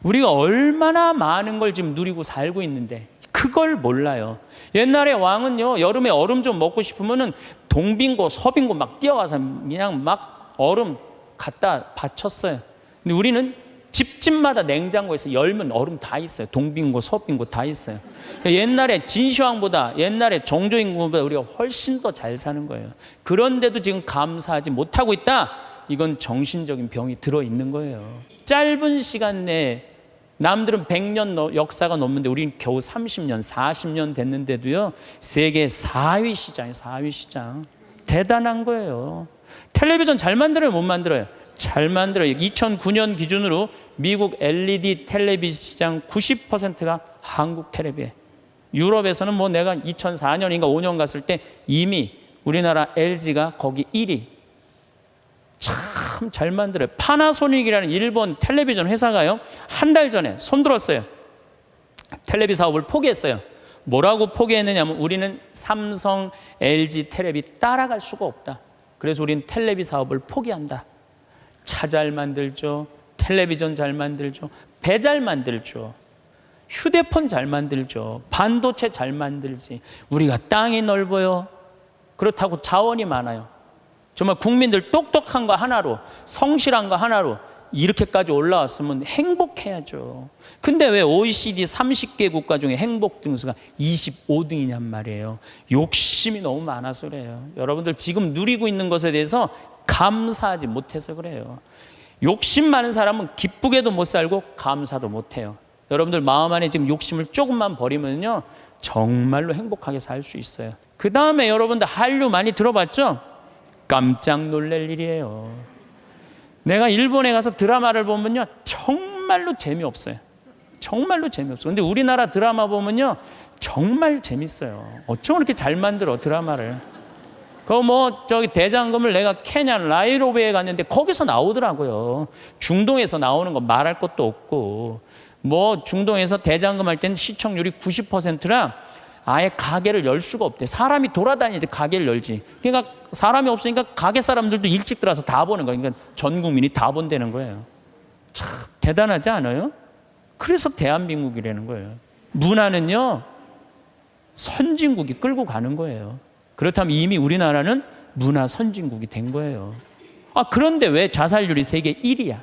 우리가 얼마나 많은 걸 지금 누리고 살고 있는데 그걸 몰라요. 옛날에 왕은요, 여름에 얼음 좀 먹고 싶으면은 동빙고 서빙고 막 뛰어가서 그냥 막 얼음 갖다 바쳤어요. 근데 우리는 집집마다 냉장고에서 열면 얼음 다 있어요. 동빙고 서빙고 다 있어요. 옛날에 진시황보다, 옛날에 정조임금보다 우리가 훨씬 더 잘 사는 거예요. 그런데도 지금 감사하지 못하고 있다? 이건 정신적인 병이 들어있는 거예요. 짧은 시간 내에 남들은 100년 역사가 넘는데 우리는 겨우 30년, 40년 됐는데도요, 세계 4위 시장이에요. 4위 시장. 대단한 거예요. 텔레비전 잘 만들어요? 못 만들어요? 잘 만들어요. 2009년 기준으로 미국 LED 텔레비전 시장 90%가 한국 텔레비예요. 유럽에서는 뭐 내가 2004년인가 5년 갔을 때 이미 우리나라 LG가 거기 1위. 참 잘 만들어요. 파나소닉이라는 일본 텔레비전 회사가요, 한 달 전에 손들었어요. 텔레비 사업을 포기했어요. 뭐라고 포기했느냐면 우리는 삼성, LG 텔레비 따라갈 수가 없다. 그래서 우리는 텔레비 사업을 포기한다. 차 잘 만들죠. 텔레비전 잘 만들죠. 배 잘 만들죠. 휴대폰 잘 만들죠. 반도체 잘 만들지. 우리가 땅이 넓어요. 그렇다고 자원이 많아요. 정말 국민들 똑똑한 거 하나로, 성실한 거 하나로 이렇게까지 올라왔으면 행복해야죠. 근데 왜 OECD 30개 국가 중에 행복 등수가 25등이냔 말이에요. 욕심이 너무 많아서 그래요. 여러분들 지금 누리고 있는 것에 대해서 감사하지 못해서 그래요. 욕심 많은 사람은 기쁘게도 못 살고 감사도 못 해요. 여러분들 마음 안에 지금 욕심을 조금만 버리면요, 정말로 행복하게 살 수 있어요. 그 다음에 여러분들 한류 많이 들어봤죠? 깜짝 놀랄 일이에요. 내가 일본에 가서 드라마를 보면요, 정말로 재미없어요. 정말로 재미없어요. 근데 우리나라 드라마 보면요, 정말 재밌어요. 어쩜 그렇게 잘 만들어, 드라마를. 저기 대장금을 내가 케냐 나이로비에 갔는데 거기서 나오더라고요. 중동에서 나오는 거 말할 것도 없고, 중동에서 대장금 할 때는 시청률이 90%라 아예 가게를 열 수가 없대. 사람이 돌아다니지 가게를 열지. 그러니까 사람이 없으니까 가게 사람들도 일찍 들어와서 다 보는 거예요. 그러니까 전 국민이 다 본다는 거예요. 참 대단하지 않아요? 그래서 대한민국이라는 거예요. 문화는요, 선진국이 끌고 가는 거예요. 그렇다면 이미 우리나라는 문화 선진국이 된 거예요. 그런데 왜 자살률이 세계 1위야?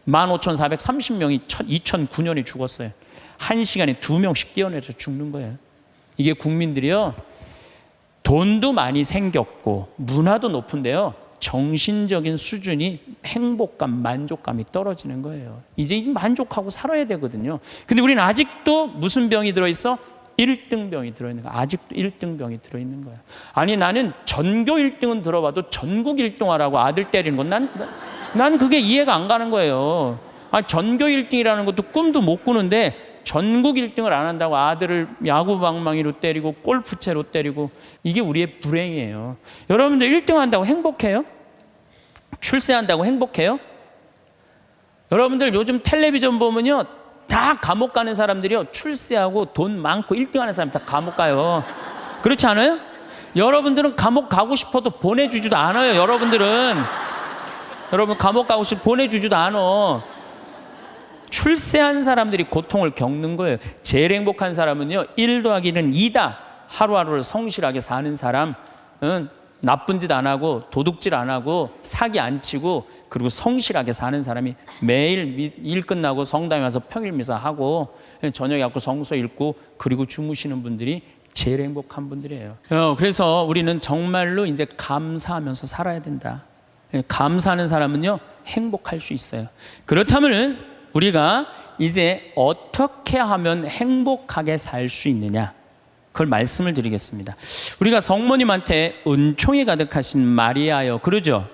15,430명이 2009년에 죽었어요. 1시간에 2명씩 뛰어내려서 죽는 거예요. 이게 국민들이요, 돈도 많이 생겼고 문화도 높은데요, 정신적인 수준이 행복감, 만족감이 떨어지는 거예요. 이제 만족하고 살아야 되거든요. 근데 우리는 아직도 무슨 병이 들어있어? 1등병이 들어있는 거야. 아직도 1등병이 들어있는 거야. 아니 나는 전교 1등은 들어봐도 전국 1등 하라고 아들 때리는 건 난 그게 이해가 안 가는 거예요. 전교 1등이라는 것도 꿈도 못 꾸는데 전국 1등을 안 한다고 아들을 야구방망이로 때리고 골프채로 때리고, 이게 우리의 불행이에요. 여러분들 1등 한다고 행복해요? 출세한다고 행복해요? 여러분들 요즘 텔레비전 보면요, 다 감옥 가는 사람들이요, 출세하고 돈 많고 1등 하는 사람 다 감옥 가요. 그렇지 않아요? 여러분들은 감옥 가고 싶어도 보내주지도 않아요. 여러분 감옥 가고 싶어 보내주지도 않아. 출세한 사람들이 고통을 겪는 거예요. 제일 행복한 사람은요, 1 더하기 1은 2다. 하루하루를 성실하게 사는 사람은 나쁜 짓 안 하고 도둑질 안 하고 사기 안 치고 그리고 성실하게 사는 사람이 매일 일 끝나고 성당에 와서 평일 미사하고 저녁에 가서 성서 읽고 그리고 주무시는 분들이 제일 행복한 분들이에요. 그래서 우리는 정말로 이제 감사하면서 살아야 된다. 감사하는 사람은요, 행복할 수 있어요. 그렇다면 우리가 이제 어떻게 하면 행복하게 살 수 있느냐, 그걸 말씀을 드리겠습니다. 우리가 성모님한테 은총이 가득하신 마리아여, 그러죠?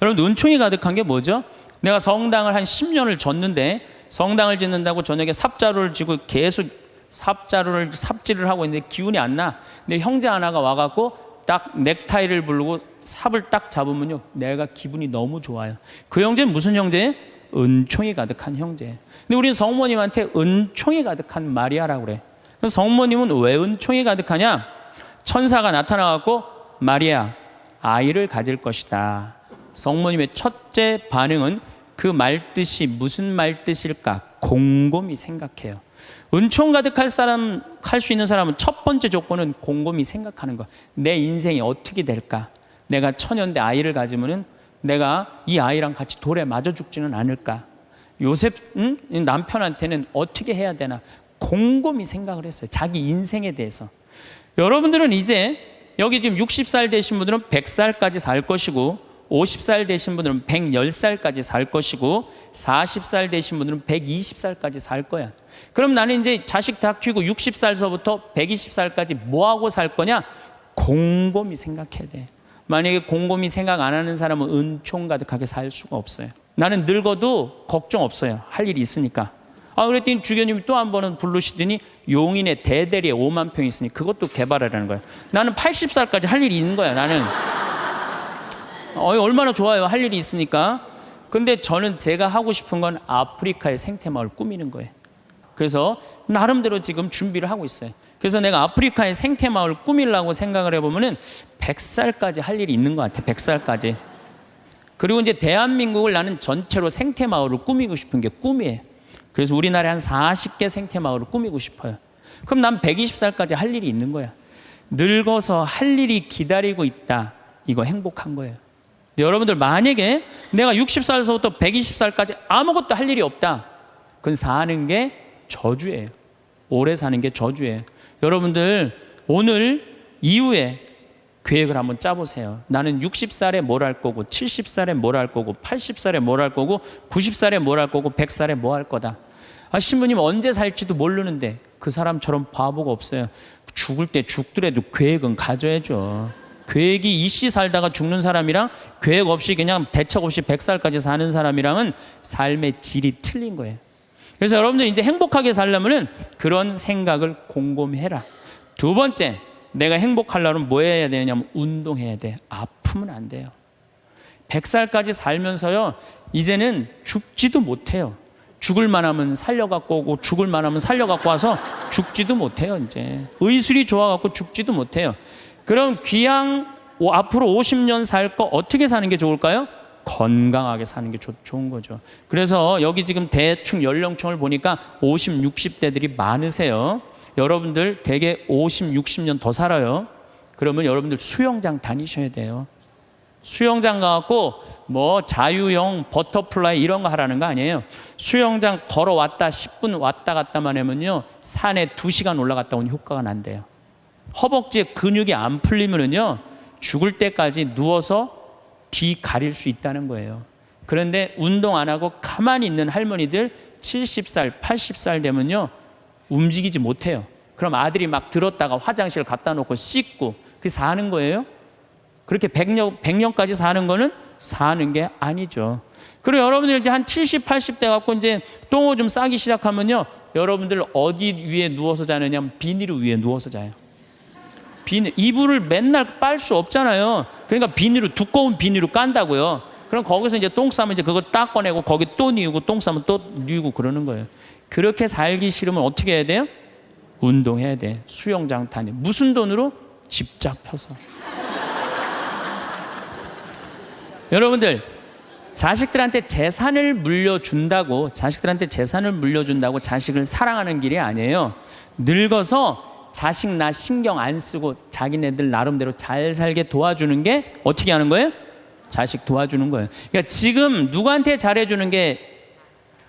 여러분, 은총이 가득한 게 뭐죠? 내가 성당을 한 10년을 졌는데, 성당을 짓는다고 저녁에 삽자루를 쥐고 계속 삽질을 하고 있는데 기운이 안 나. 근데 형제 하나가 와갖고 딱 넥타이를 부르고 삽을 딱 잡으면요, 내가 기분이 너무 좋아요. 그 형제는 무슨 형제예요? 은총이 가득한 형제. 근데 우리는 성모님한테 은총이 가득한 마리아라고 그래. 그래서 성모님은 왜 은총이 가득하냐? 천사가 나타나갖고 마리아, 아이를 가질 것이다. 성모님의 첫째 반응은 그 말뜻이 무슨 말뜻일까? 곰곰이 생각해요. 은총 가득할 사람, 할 수 있는 사람은 첫 번째 조건은 곰곰이 생각하는 거. 내 인생이 어떻게 될까? 내가 천연대 아이를 가지면은 내가 이 아이랑 같이 돌에 맞아 죽지는 않을까? 요셉 남편한테는 어떻게 해야 되나? 곰곰이 생각을 했어요. 자기 인생에 대해서. 여러분들은 이제 여기 지금 60살 되신 분들은 100살까지 살 것이고, 50살 되신 분들은 110살까지 살 것이고, 40살 되신 분들은 120살까지 살 거야. 그럼 나는 이제 자식 다 키우고 60살서부터 120살까지 뭐하고 살 거냐? 곰곰이 생각해야 돼. 만약에 곰곰이 생각 안 하는 사람은 은총 가득하게 살 수가 없어요. 나는 늙어도 걱정 없어요. 할 일이 있으니까. 그랬더니 주교님이 또 한 번은 부르시더니 용인에 대대리에 5만 평이 있으니 그것도 개발하라는 거예요. 나는 80살까지 할 일이 있는 거야. 나는 얼마나 좋아요. 할 일이 있으니까. 근데 저는 제가 하고 싶은 건 아프리카의 생태마을 꾸미는 거예요. 그래서 나름대로 지금 준비를 하고 있어요. 그래서 내가 아프리카의 생태마을 꾸미려고 생각을 해보면은 100살까지 할 일이 있는 것 같아요. 100살까지. 그리고 이제 대한민국을 나는 전체로 생태마을을 꾸미고 싶은 게 꿈이에요. 그래서 우리나라에 한 40개 생태마을을 꾸미고 싶어요. 그럼 난 120살까지 할 일이 있는 거야. 늙어서 할 일이 기다리고 있다. 이거 행복한 거예요. 여러분들 만약에 내가 60살서부터 120살까지 아무것도 할 일이 없다. 그건 사는 게 저주예요. 오래 사는 게 저주예요. 여러분들 오늘 이후에 계획을 한번 짜보세요. 나는 60살에 뭘 할 거고, 70살에 뭘 할 거고, 80살에 뭘 할 거고, 90살에 뭘 할 거고, 100살에 뭐 할 거다. 신부님 언제 살지도 모르는데 그 사람처럼 바보가 없어요. 죽을 때 죽더라도 계획은 가져야죠. 계획이 이씨 살다가 죽는 사람이랑 계획 없이 그냥 대책 없이 100살까지 사는 사람이랑은 삶의 질이 틀린 거예요. 그래서 여러분들 이제 행복하게 살려면은 그런 생각을 곰곰이 해라. 두 번째, 내가 행복하려면 뭐 해야 되냐면 운동해야 돼. 아프면 안 돼요. 100살까지 살면서요, 이제는 죽지도 못해요. 죽을 만하면 살려갖고 오고, 죽을 만하면 살려갖고 와서 죽지도 못해요. 이제 의술이 좋아갖고 죽지도 못해요. 그럼 귀양 앞으로 50년 살 거 어떻게 사는 게 좋을까요? 건강하게 사는 게 좋은 거죠. 그래서 여기 지금 대충 연령층을 보니까 50, 60대들이 많으세요. 여러분들 대개 50, 60년 더 살아요. 그러면 여러분들 수영장 다니셔야 돼요. 수영장 가갖고 뭐 자유형 버터플라이 이런 거 하라는 거 아니에요. 수영장 걸어왔다 10분 왔다 갔다만 하면요, 산에 2시간 올라갔다 온 효과가 난대요. 허벅지에 근육이 안 풀리면은요, 죽을 때까지 누워서 뒤 가릴 수 있다는 거예요. 그런데 운동 안 하고 가만히 있는 할머니들 70살, 80살 되면요, 움직이지 못해요. 그럼 아들이 막 들었다가 화장실 갖다 놓고 씻고 그게 사는 거예요? 그렇게 100년까지 사는 거는 사는 게 아니죠. 그리고 여러분들 이제 한 70, 80대 갖고 이제 똥오줌 싸기 시작하면요, 여러분들 어디 위에 누워서 자느냐? 비닐 위에 누워서 자요. 이불을 맨날 빨 수 없잖아요. 그러니까 두꺼운 비닐로 깐다고요. 그럼 거기서 이제 똥 싸면 이제 그거 딱 꺼내고 거기 또 뉘우고 똥 싸면 또 뉘우고 그러는 거예요. 그렇게 살기 싫으면 어떻게 해야 돼요? 운동해야 돼. 수영장 다니. 무슨 돈으로? 집 잡혀서. 여러분들 자식들한테 재산을 물려준다고 자식을 사랑하는 길이 아니에요. 늙어서 자식 나 신경 안 쓰고 자기네들 나름대로 잘 살게 도와주는 게 어떻게 하는 거예요? 자식 도와주는 거예요. 그러니까 지금 누구한테 잘해주는 게,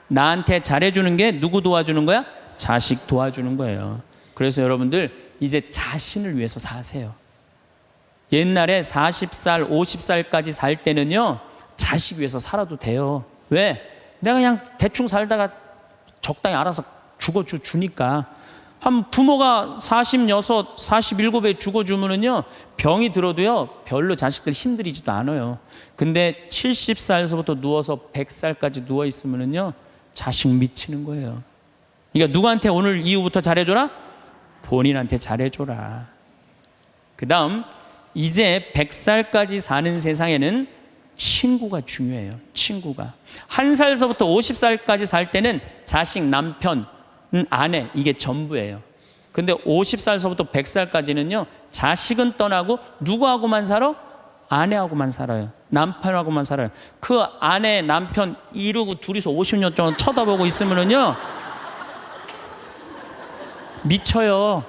나한테 잘해주는 게 누구 도와주는 거야? 자식 도와주는 거예요. 그래서 여러분들 이제 자신을 위해서 사세요. 옛날에 40살, 50살까지 살 때는요, 자식 위해서 살아도 돼요. 왜? 내가 그냥 대충 살다가 적당히 알아서 죽어주니까. 한 부모가 46, 47에 죽어주면은요, 병이 들어도요, 별로 자식들 힘들이지도 않아요. 근데 70살서부터 누워서 100살까지 누워있으면은요, 자식 미치는 거예요. 그러니까 누구한테 오늘 이후부터 잘해줘라? 본인한테 잘해줘라. 그 다음, 이제 100살까지 사는 세상에는 친구가 중요해요. 친구가. 1살서부터 50살까지 살 때는 자식, 남편, 아내, 이게 전부예요. 근데 50살서부터 100살까지는요, 자식은 떠나고 누구하고만 살아? 아내하고만 살아요. 남편하고만 살아요. 그 아내, 남편 이러고 둘이서 50년 동안 쳐다보고 있으면은요, 미쳐요.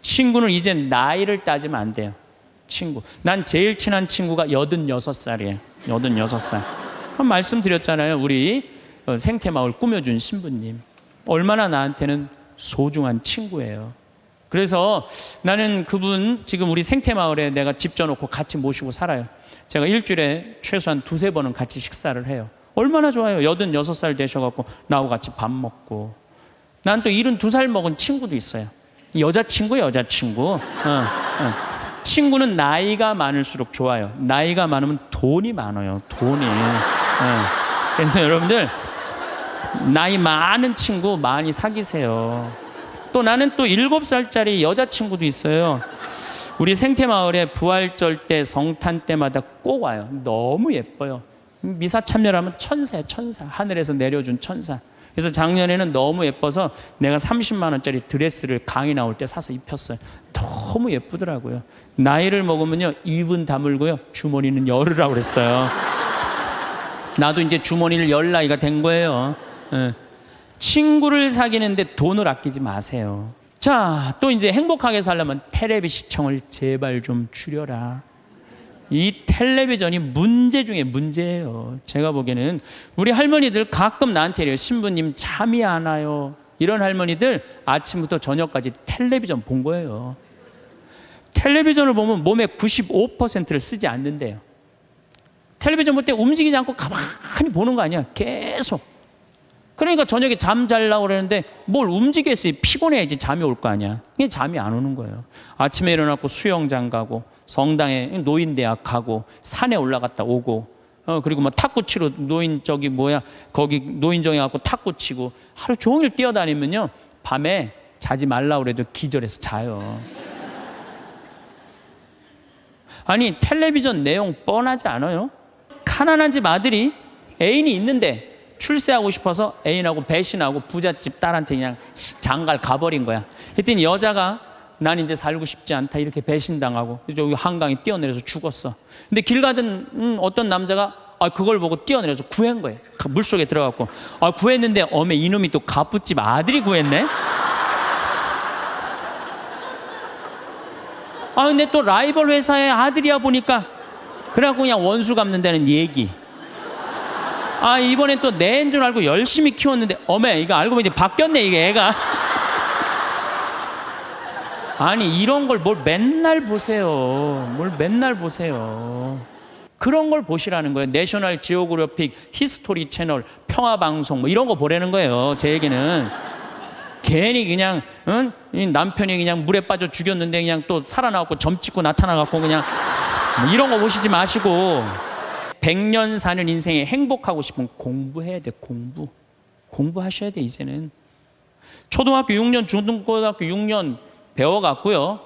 친구는 이제 나이를 따지면 안 돼요. 친구. 난 제일 친한 친구가 86살이에요. 86살. 말씀드렸잖아요. 우리 생태마을 꾸며준 신부님. 얼마나 나한테는 소중한 친구예요. 그래서 나는 그분 지금 우리 생태마을에 내가 집 져놓고 같이 모시고 살아요. 제가 일주일에 최소한 2-3번은 같이 식사를 해요. 얼마나 좋아요. 86살 되셔갖고 나하고 같이 밥 먹고. 난 또 72살 먹은 친구도 있어요. 여자친구예요, 여자친구. 친구는 나이가 많을수록 좋아요. 나이가 많으면 돈이 많아요. 돈이. 그래서 여러분들 나이 많은 친구 많이 사귀세요. 또 나는 또 7살짜리 여자친구도 있어요. 우리 생태마을에 부활절 때 성탄 때마다 꼭 와요. 너무 예뻐요. 미사 참여를 하면 천사예요. 천사. 하늘에서 내려준 천사. 그래서 작년에는 너무 예뻐서 내가 30만 원짜리 드레스를 강의 나올 때 사서 입혔어요. 너무 예쁘더라고요. 나이를 먹으면요, 입은 다물고요, 주머니는 열으라고 그랬어요. 나도 이제 주머니를 열 나이가 된 거예요. 친구를 사귀는데 돈을 아끼지 마세요. 자, 또 이제 행복하게 살려면 텔레비 시청을 제발 좀 줄여라. 이 텔레비전이 문제 중에 문제예요. 제가 보기에는 우리 할머니들 가끔 나한테 이래요. 신부님 잠이 안 와요. 이런 할머니들 아침부터 저녁까지 텔레비전 본 거예요. 텔레비전을 보면 몸의 95%를 쓰지 않는데요. 텔레비전 볼 때 움직이지 않고 가만히 보는 거 아니야. 계속. 그러니까 저녁에 잠 자려고 그러는데 뭘 움직였어요. 피곤해야지 잠이 올 거 아니야. 이게 잠이 안 오는 거예요. 아침에 일어나고 수영장 가고 성당에 노인대학 가고 산에 올라갔다 오고 그리고 뭐 탁구 치러 거기 노인정에 가고 탁구 치고 하루 종일 뛰어다니면요, 밤에 자지 말라고 그래도 기절해서 자요. 아니 텔레비전 내용 뻔하지 않아요? 가난한 집 아들이 애인이 있는데 출세하고 싶어서 애인하고 배신하고 부잣집 딸한테 그냥 장갈 가버린 거야. 그랬더니 여자가 난 이제 살고 싶지 않다 이렇게 배신당하고 여기 한강에 뛰어내려서 죽었어. 근데 길 가던 어떤 남자가 그걸 보고 뛰어내려서 구한 거예요. 물속에 들어갔고 구했는데 어메 이놈이 또 갑부집 아들이 구했네. 근데 또 라이벌 회사의 아들이야 보니까 그래갖고 그냥 원수 갚는다는 얘기. 이번엔 또 내인 줄 알고 열심히 키웠는데 어메 이거 알고 보니 바뀌었네 이게 애가. 아니 이런 걸 뭘 맨날 보세요. 뭘 맨날 보세요. 그런 걸 보시라는 거예요. 내셔널 지오그래픽, 히스토리 채널, 평화방송 뭐 이런 거 보라는 거예요. 제 얘기는. 괜히 그냥 이 남편이 그냥 물에 빠져 죽였는데 그냥 또 살아나갖고 점 찍고 나타나갖고 그냥 뭐 이런 거 보시지 마시고 100년 사는 인생에 행복하고 싶으면 공부해야 돼. 공부하셔야 돼. 이제는 초등학교 6년 중등고등학교 6년 배워갖고요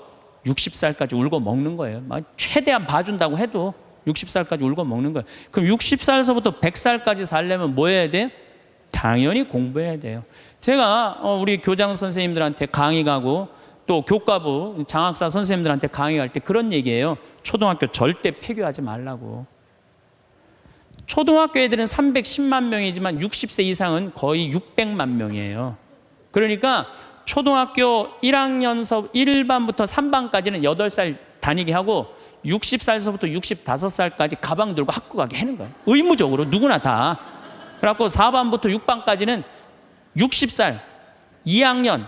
60살까지 울고 먹는 거예요. 최대한 봐준다고 해도 60살까지 울고 먹는 거예요. 그럼 60살서부터 100살까지 살려면 뭐 해야 돼요? 당연히 공부해야 돼요. 제가 우리 교장 선생님들한테 강의 가고 또 교과부 장학사 선생님들한테 강의할 때 그런 얘기예요. 초등학교 절대 폐교하지 말라고. 초등학교 애들은 310만 명이지만 60세 이상은 거의 600만 명이에요. 그러니까 초등학교 1학년서 1반부터 3반까지는 8살 다니게 하고 60살서부터 65살까지 가방 들고 학교 가게 하는 거예요. 의무적으로 누구나 다. 그래갖고 4반부터 6반까지는 60살 2학년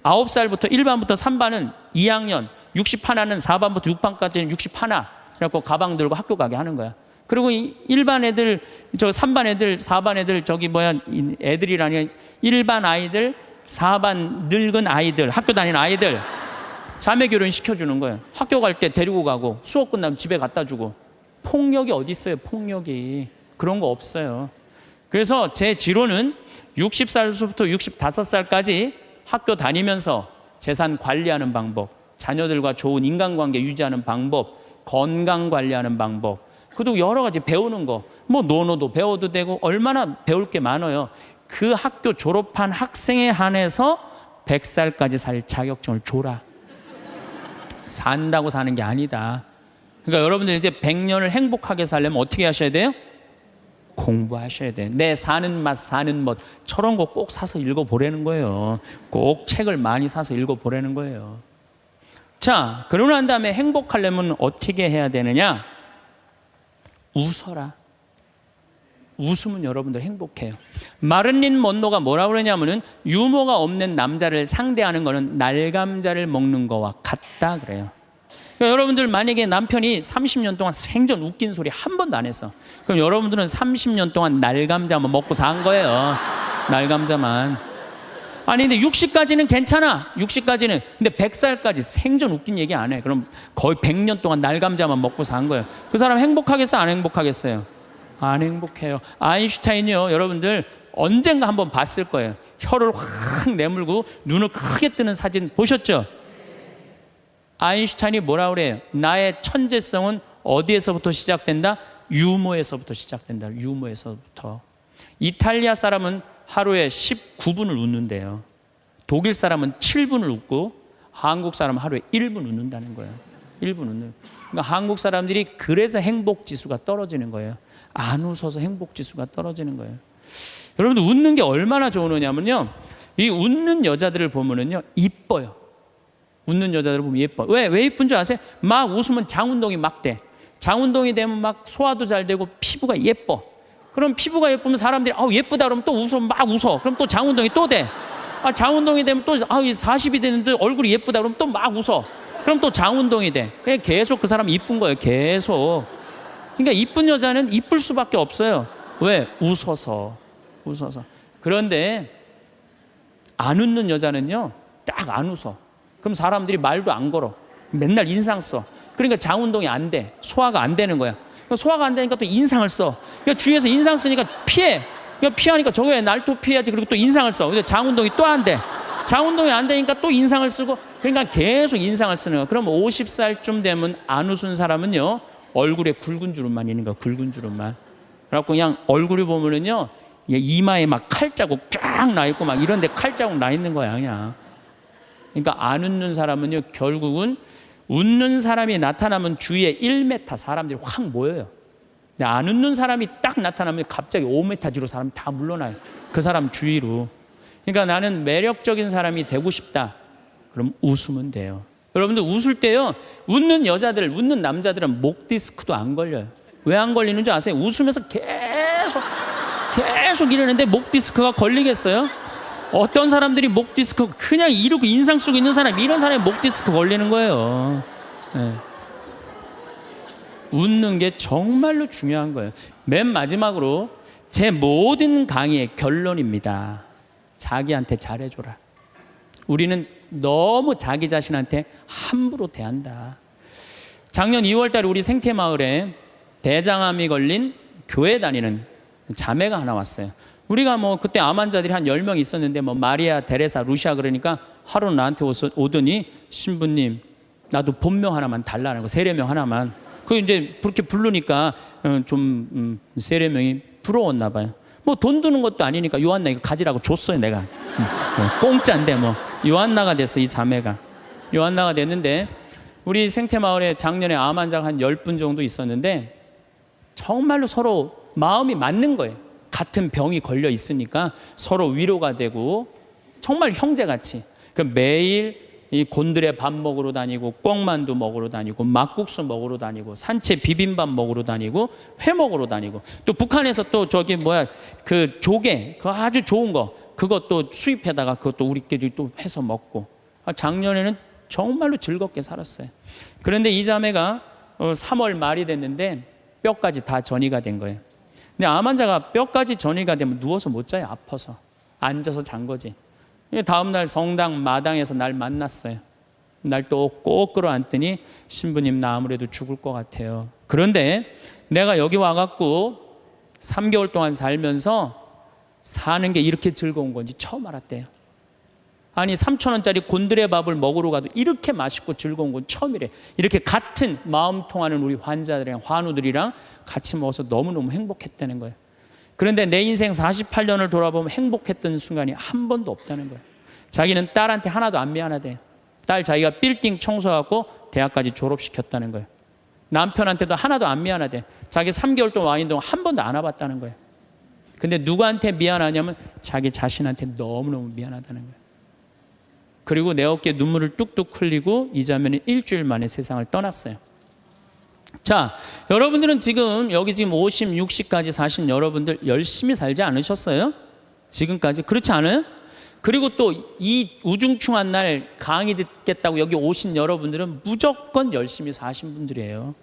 9살부터 1반부터 3반은 2학년 61는 4반부터 6반까지는 61 그래갖고 가방 들고 학교 가게 하는 거야. 그리고 1반 애들, 3반 애들, 4반 애들, 애들이라니 1반 아이들, 4반 늙은 아이들, 학교 다니는 아이들 자매 결혼 시켜주는 거예요. 학교 갈 때 데리고 가고 수업 끝나면 집에 갖다 주고. 폭력이 어디 있어요? 폭력이. 그런 거 없어요. 그래서 제 지론은 60살부터 65살까지 학교 다니면서 재산 관리하는 방법, 자녀들과 좋은 인간관계 유지하는 방법, 건강 관리하는 방법, 그리고 여러 가지 배우는 거, 뭐 논어도 배워도 되고 얼마나 배울 게 많아요. 그 학교 졸업한 학생에 한해서 100살까지 살 자격증을 줘라. 산다고 사는 게 아니다. 그러니까 여러분들 이제 100년을 행복하게 살려면 어떻게 하셔야 돼요? 공부하셔야 돼요. 내 사는 맛 사는 멋 저런 거 꼭 사서 읽어보라는 거예요. 꼭 책을 많이 사서 읽어보라는 거예요. 자, 그러고 난 다음에 행복하려면 어떻게 해야 되느냐? 웃어라. 웃으면 여러분들 행복해요. 마릴린 먼로가 뭐라고 그러냐면은 유머가 없는 남자를 상대하는 거는 날감자를 먹는 거와 같다 그래요. 그러니까 여러분들 만약에 남편이 30년 동안 생전 웃긴 소리 한 번도 안 했어. 그럼 여러분들은 30년 동안 날감자만 먹고 산 거예요. 날감자만. 아니 근데 60까지는 괜찮아. 60까지는. 근데 100살까지 생전 웃긴 얘기 안 해. 그럼 거의 100년 동안 날감자만 먹고 산 거예요. 그 사람 행복하겠어요? 안 행복하겠어요? 안 행복해요. 아인슈타인이요. 여러분들 언젠가 한번 봤을 거예요. 혀를 확 내물고 눈을 크게 뜨는 사진 보셨죠? 아인슈타인이 뭐라 그래요? 나의 천재성은 어디에서부터 시작된다? 유머에서부터 시작된다. 유머에서부터. 이탈리아 사람은 하루에 19분을 웃는데요. 독일 사람은 7분을 웃고 한국 사람은 하루에 1분 웃는다는 거예요. 1분 웃는. 그러니까 한국 사람들이 그래서 행복 지수가 떨어지는 거예요. 안 웃어서 행복 지수가 떨어지는 거예요. 여러분들 웃는 게 얼마나 좋으냐면요. 이 웃는 여자들을 보면은요, 이뻐요. 웃는 여자들을 보면 예뻐. 왜 이쁜 줄 아세요? 막 웃으면 장운동이 막 돼. 장운동이 되면 막 소화도 잘 되고 피부가 예뻐. 그럼 피부가 예쁘면 사람들이 예쁘다 그러면 또 웃어 막 웃어. 그럼 또 장운동이 또 돼. 장운동이 되면 또 40이 됐는데 얼굴이 예쁘다 그러면 또 막 웃어. 그럼 또 장운동이 돼. 계속 그 사람 이쁜 거예요. 계속. 그러니까 이쁜 여자는 이쁠 수밖에 없어요. 왜? 웃어서. 그런데 안 웃는 여자는요, 딱 안 웃어. 그럼 사람들이 말도 안 걸어. 맨날 인상 써. 그러니까 장운동이 안 돼. 소화가 안 되는 거야. 소화가 안 되니까 또 인상을 써. 그러니까 주위에서 인상 쓰니까 피해. 그러니까 피하니까 저거에 날 또 피해야지. 그리고 또 인상을 써. 근데 장운동이 또 안 돼. 장운동이 안 되니까 또 인상을 쓰고. 그러니까 계속 인상을 쓰는 거야. 그럼 50살쯤 되면 안 웃은 사람은요, 얼굴에 굵은 주름만 있는 거야. 굵은 주름만. 그래갖고 그냥 얼굴을 보면은요, 이마에 막 칼자국 쫙 나 있고 막 이런데 칼자국 나 있는 거야, 그냥. 그러니까 안 웃는 사람은요, 결국은 웃는 사람이 나타나면 주위에 1m 사람들이 확 모여요. 근데 안 웃는 사람이 딱 나타나면 갑자기 5m 뒤로 사람이 다 물러나요. 그 사람 주위로. 그러니까 나는 매력적인 사람이 되고 싶다. 그럼 웃으면 돼요. 여러분들 웃을 때요, 웃는 여자들, 웃는 남자들은 목 디스크도 안 걸려요. 왜 안 걸리는 줄 아세요? 웃으면서 계속 이러는데 목 디스크가 걸리겠어요? 어떤 사람들이 목 디스크 그냥 이러고 인상 쓰고 있는 사람, 이런 사람이 목 디스크 걸리는 거예요. 네. 웃는 게 정말로 중요한 거예요. 맨 마지막으로 제 모든 강의의 결론입니다. 자기한테 잘해줘라. 우리는 너무 자기 자신한테 함부로 대한다. 작년 2월 달에 우리 생태마을에 대장암이 걸린 교회 다니는 자매가 하나 왔어요. 우리가 그때 암 환자들이 한 10명 있었는데 마리아, 데레사, 루시아 그러니까 하루 나한테 오더니 신부님 나도 본명 하나만 달라는 거, 세례명 하나만. 그 이제 그렇게 부르니까 좀 세례명이 부러웠나 봐요. 돈 드는 것도 아니니까 요한나 이거 가지라고 줬어요, 내가. 공짜인데 요한나가 됐어, 이 자매가. 요한나가 됐는데 우리 생태마을에 작년에 암 환자가 한 10분 정도 있었는데 정말로 서로 마음이 맞는 거예요. 같은 병이 걸려 있으니까 서로 위로가 되고 정말 형제같이. 매일 이 곤드레 밥 먹으러 다니고 꿩만두 먹으러 다니고 막국수 먹으러 다니고 산채 비빔밥 먹으러 다니고 회 먹으러 다니고 또 북한에서 또 그 조개 그거 아주 좋은 거 그것도 수입해다가 그것도 우리끼리 또 해서 먹고. 작년에는 정말로 즐겁게 살았어요. 그런데 이 자매가 3월 말이 됐는데 뼈까지 다 전이가 된 거예요. 근데 암 환자가 뼈까지 전이가 되면 누워서 못 자요. 아파서. 앉아서 잔 거지. 다음날 성당 마당에서 날 만났어요. 날 또 꼭 끌어안더니 신부님 나 아무래도 죽을 것 같아요. 그런데 내가 여기 와갖고 3개월 동안 살면서 사는 게 이렇게 즐거운 건지 처음 알았대요. 아니 3,000원짜리 곤드레 밥을 먹으러 가도 이렇게 맛있고 즐거운 건 처음이래. 이렇게 같은 마음 통하는 우리 환자들이랑 환우들이랑 같이 먹어서 너무너무 행복했다는 거예요. 그런데 내 인생 48년을 돌아보면 행복했던 순간이 한 번도 없다는 거예요. 자기는 딸한테 하나도 안 미안하대요. 딸 자기가 빌딩 청소하고 대학까지 졸업시켰다는 거예요. 남편한테도 하나도 안 미안하대. 자기 3개월 동안 와 있는 동안 한 번도 안 와봤다는 거예요. 근데 누구한테 미안하냐면 자기 자신한테 너무너무 미안하다는 거예요. 그리고 내 어깨에 눈물을 뚝뚝 흘리고 이 자매는 일주일 만에 세상을 떠났어요. 자, 여러분들은 지금 여기 지금 50, 60까지 사신 여러분들 열심히 살지 않으셨어요? 지금까지 그렇지 않아요? 그리고 또 이 우중충한 날 강의 듣겠다고 여기 오신 여러분들은 무조건 열심히 사신 분들이에요.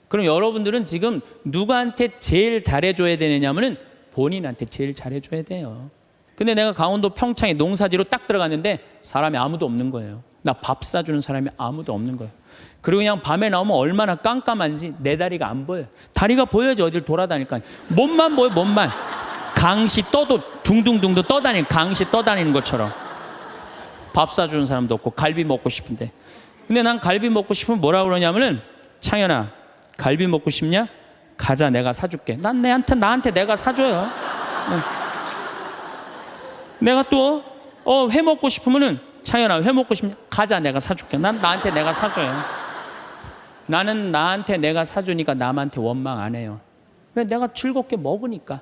그럼 여러분들은 지금 누구한테 제일 잘해줘야 되느냐면은 본인한테 제일 잘해줘야 돼요. 근데 내가 강원도 평창에 농사지로 딱 들어갔는데 사람이 아무도 없는 거예요. 나 밥 사주는 사람이 아무도 없는 거예요. 그리고 그냥 밤에 나오면 얼마나 깜깜한지 내 다리가 안 보여요. 다리가 보여야지 어딜 돌아다니까. 몸만 보여, 몸만. 강시 떠도 둥둥둥도 떠다니는, 강시 떠다니는 것처럼. 밥 사주는 사람도 없고 갈비 먹고 싶은데. 근데 난 갈비 먹고 싶으면 뭐라 그러냐면은 창현아, 갈비 먹고 싶냐? 가자, 내가 사줄게. 난 나한테 내가 사줘요. 내가 또 회 먹고 싶으면은 창현아, 회 먹고 싶냐? 가자, 내가 사줄게. 난 나한테 내가 사줘요. 나는 나한테 내가 사주니까 남한테 원망 안 해요. 왜? 내가 즐겁게 먹으니까.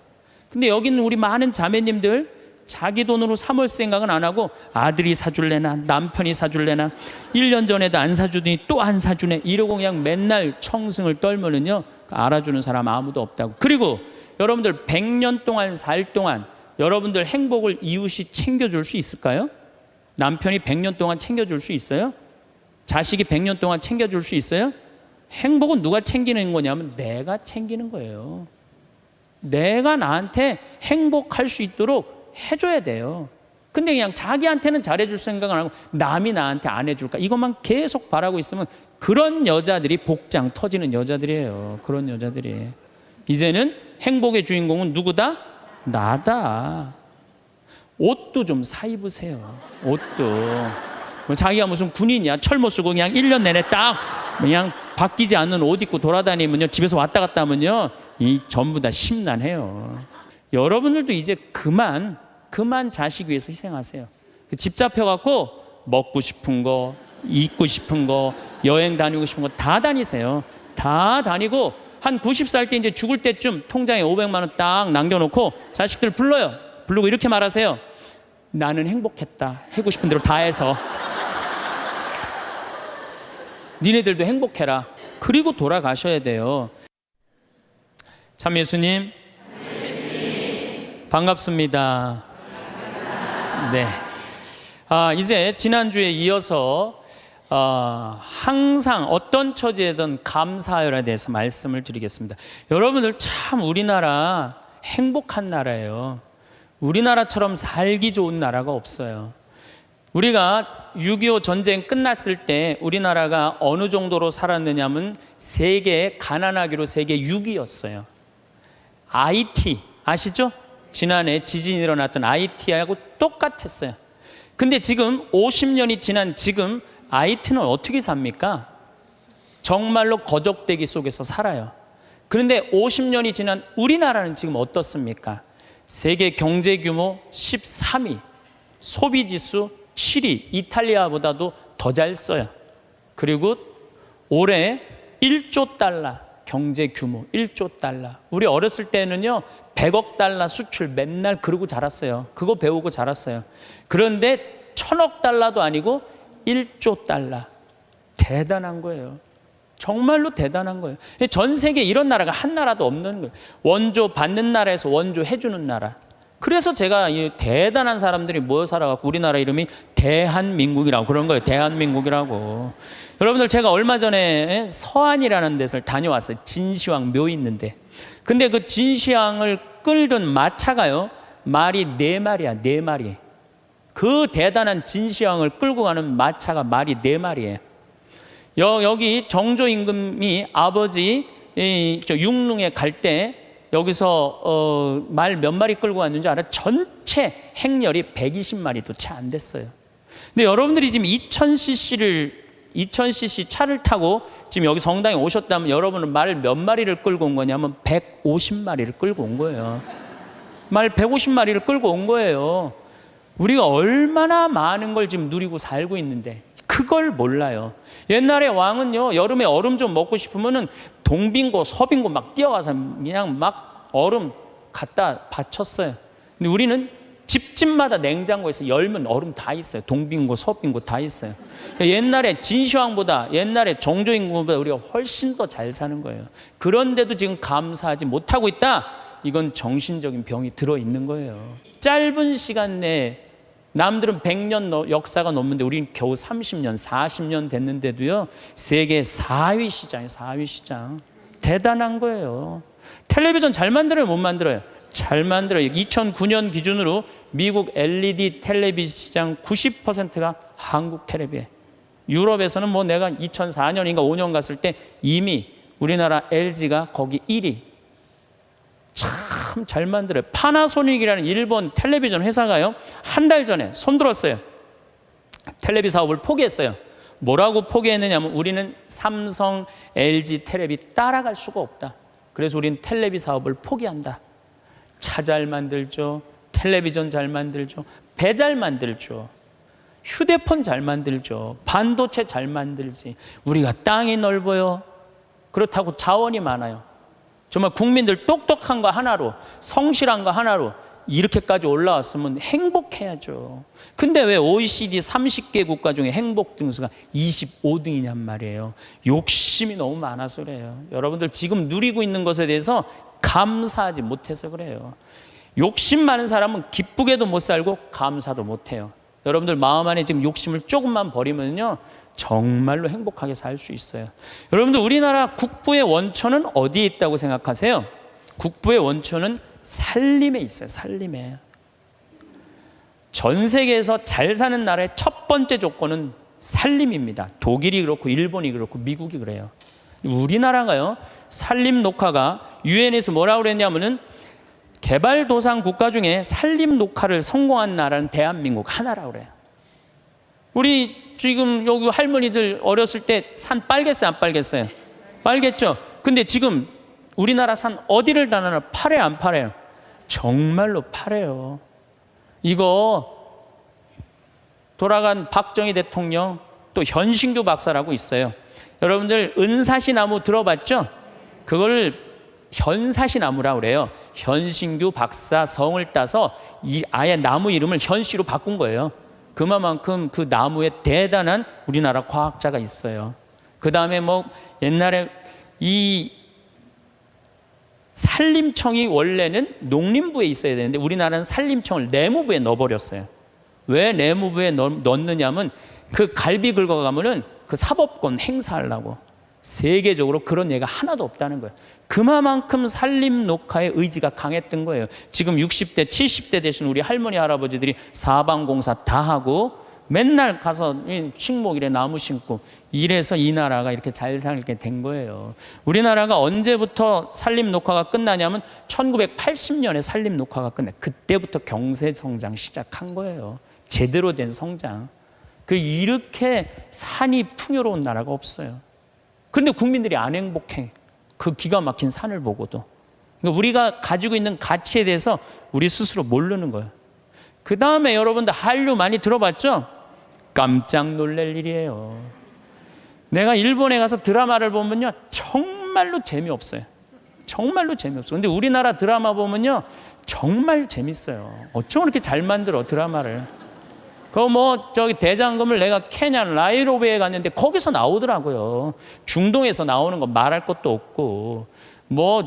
근데 여기 있는 우리 많은 자매님들 자기 돈으로 사 먹을 생각은 안 하고 아들이 사줄래나 남편이 사줄래나 1년 전에도 안 사주더니 또 안 사주네 이러고 그냥 맨날 청승을 떨면은요 알아주는 사람 아무도 없다고. 그리고 여러분들 100년 동안 살 동안 여러분들 행복을 이웃이 챙겨줄 수 있을까요? 남편이 100년 동안 챙겨줄 수 있어요? 자식이 100년 동안 챙겨줄 수 있어요? 행복은 누가 챙기는 거냐면 내가 챙기는 거예요. 내가 나한테 행복할 수 있도록 해줘야 돼요. 근데 그냥 자기한테는 잘해줄 생각을 안 하고 남이 나한테 안 해줄까 이것만 계속 바라고 있으면 그런 여자들이 복장 터지는 여자들이에요. 그런 여자들이. 이제는 행복의 주인공은 누구다? 나다. 옷도 좀 사 입으세요. 옷도. 자기가 무슨 군인이야. 철모 쓰고 그냥 1년 내내 딱 그냥 바뀌지 않는 옷 입고 돌아다니면요. 집에서 왔다 갔다 하면요. 이 전부 다 심란해요. 여러분들도 이제 그만 자식 위해서 희생하세요. 집 잡혀갖고 먹고 싶은 거, 입고 싶은 거, 여행 다니고 싶은 거 다 다니세요. 다 다니고 한 90살 때 이제 죽을 때쯤 통장에 500만 원 딱 남겨놓고 자식들 불러요. 부르고 이렇게 말하세요. 나는 행복했다. 하고 싶은 대로 다 해서. 니네들도 행복해라. 그리고 돌아가셔야 돼요. 참 예수님, 반갑습니다. 네. 이제 지난주에 이어서 항상 어떤 처지에든 감사하여에 대해서 말씀을 드리겠습니다. 여러분들 참 우리나라 행복한 나라예요. 우리나라처럼 살기 좋은 나라가 없어요. 우리가 6.25 전쟁 끝났을 때 우리나라가 어느 정도로 살았느냐면 가난하기로 세계 6위였어요. IT 아시죠? 지난해 지진이 일어났던 IT하고 똑같았어요. 근데 지금 50년이 지난 지금 IT는 어떻게 삽니까? 정말로 거적대기 속에서 살아요. 그런데 50년이 지난 우리나라는 지금 어떻습니까? 세계 경제 규모 13위, 소비지수 7위, 이탈리아보다도 더 잘 써요. 그리고 올해 1조 달러 경제 규모 1조 달러. 우리 어렸을 때는요 100억 달러 수출 맨날 그러고 자랐어요. 그거 배우고 자랐어요. 그런데 1000억 달러도 아니고 1조 달러. 대단한 거예요. 정말로 대단한 거예요. 전 세계에 이런 나라가 한 나라도 없는 거예요. 원조 받는 나라에서 원조 해주는 나라. 그래서 제가 이 대단한 사람들이 모여 살아갖고 우리나라 이름이 대한민국이라고 그런 거예요. 대한민국이라고. 여러분들 제가 얼마 전에 서안이라는 데를 다녀왔어요. 진시황 묘 있는데. 근데 그 진시황을 끌던 마차가요. 말이 4마리야. 4마리. 그 대단한 진시황을 끌고 가는 마차가 말이 4마리예요. 여기 정조 임금이 아버지 육릉에 갈 때 여기서 말 몇 마리 끌고 왔는지 알아? 전체 행렬이 120마리도 채 안 됐어요. 근데 여러분들이 지금 2000cc 차를 타고 지금 여기 성당에 오셨다면 여러분은 말 몇 마리를 끌고 온 거냐면 150마리를 끌고 온 거예요. 말 150마리를 끌고 온 거예요. 우리가 얼마나 많은 걸 지금 누리고 살고 있는데 그걸 몰라요. 옛날에 왕은요, 여름에 얼음 좀 먹고 싶으면은 동빙고 서빙고 막 뛰어가서 그냥 막 얼음 갖다 바쳤어요. 근데 우리는 집집마다 냉장고에서 열면 얼음 다 있어요. 동빙고 서빙고 다 있어요. 옛날에 진시황보다, 옛날에 정조임금보다 우리가 훨씬 더 잘 사는 거예요. 그런데도 지금 감사하지 못하고 있다? 이건 정신적인 병이 들어있는 거예요. 짧은 시간 내에 남들은 100년 역사가 넘는데 우리는 겨우 30년, 40년 됐는데도요, 세계 4위 시장이에요. 4위 시장. 대단한 거예요. 텔레비전 잘 만들어요? 못 만들어요? 잘 만들어요. 2009년 기준으로 미국 LED 텔레비전 시장 90%가 한국 텔레비예요. 유럽에서는 뭐 내가 2004년인가 5년 갔을 때 이미 우리나라 LG가 거기 1위. 참 잘 만들어요. 파나소닉이라는 일본 텔레비전 회사가요, 한 달 전에 손들었어요. 텔레비 사업을 포기했어요. 뭐라고 포기했느냐면 우리는 삼성, LG 텔레비 따라갈 수가 없다. 그래서 우리는 텔레비 사업을 포기한다. 차 잘 만들죠. 텔레비전 잘 만들죠. 배 잘 만들죠. 휴대폰 잘 만들죠. 반도체 잘 만들지. 우리가 땅이 넓어요. 그렇다고 자원이 많아요. 정말 국민들 똑똑한 거 하나로, 성실한 거 하나로 이렇게까지 올라왔으면 행복해야죠. 근데 왜 OECD 30개 국가 중에 행복 등수가 25등이냔 말이에요. 욕심이 너무 많아서 그래요. 여러분들 지금 누리고 있는 것에 대해서 감사하지 못해서 그래요. 욕심 많은 사람은 기쁘게도 못 살고 감사도 못 해요. 여러분들 마음 안에 지금 욕심을 조금만 버리면요, 정말로 행복하게 살 수 있어요. 여러분들 우리나라 국부의 원천은 어디에 있다고 생각하세요? 국부의 원천은 살림에 있어요. 살림에. 전 세계에서 잘 사는 나라의 첫 번째 조건은 살림입니다. 독일이 그렇고 일본이 그렇고 미국이 그래요. 우리나라가요, 살림 녹화가 유엔에서 뭐라고 그랬냐면은 개발도상 국가 중에 살림 녹화를 성공한 나라는 대한민국 하나라고 그래요. 우리 지금 여기 할머니들 어렸을 때 산 빨겠어요, 안 빨겠어요? 빨겠죠? 근데 지금 우리나라 산 어디를 다나나 파래요, 안 파래요? 정말로 파래요. 이거 돌아간 박정희 대통령, 또 현신규 박사라고 있어요. 여러분들 은사시나무 들어봤죠? 그걸 현사시나무라고 그래요. 현신규 박사 성을 따서 아예 나무 이름을 현씨로 바꾼 거예요. 그만큼 그 나무에 대단한 우리나라 과학자가 있어요. 그 다음에 뭐 옛날에 이 산림청이 원래는 농림부에 있어야 되는데 우리나라는 산림청을 내무부에 넣어버렸어요. 왜 내무부에 넣느냐면 그 갈비 긁어가면은 그 사법권 행사하려고. 세계적으로 그런 예가 하나도 없다는 거예요. 그만큼 산림 녹화의 의지가 강했던 거예요. 지금 60대, 70대 되신 우리 할머니, 할아버지들이 사방공사 다 하고 맨날 가서 식목일에 나무 심고 이래서 이 나라가 이렇게 잘 살게 된 거예요. 우리나라가 언제부터 산림 녹화가 끝나냐면 1980년에 산림 녹화가 끝나. 그때부터 경제 성장 시작한 거예요. 제대로 된 성장. 이렇게 산이 풍요로운 나라가 없어요. 그런데 국민들이 안 행복해. 그 기가 막힌 산을 보고도. 그러니까 우리가 가지고 있는 가치에 대해서 우리 스스로 모르는 거예요. 그 다음에 여러분들 한류 많이 들어봤죠? 깜짝 놀랄 일이에요. 내가 일본에 가서 드라마를 보면요, 정말로 재미없어요. 정말로 재미없어요. 근데 우리나라 드라마 보면요, 정말 재밌어요. 어쩜 그렇게 잘 만들어, 드라마를. 저기 대장금을 내가 케냐 나이로비에 갔는데 거기서 나오더라고요. 중동에서 나오는 거 말할 것도 없고,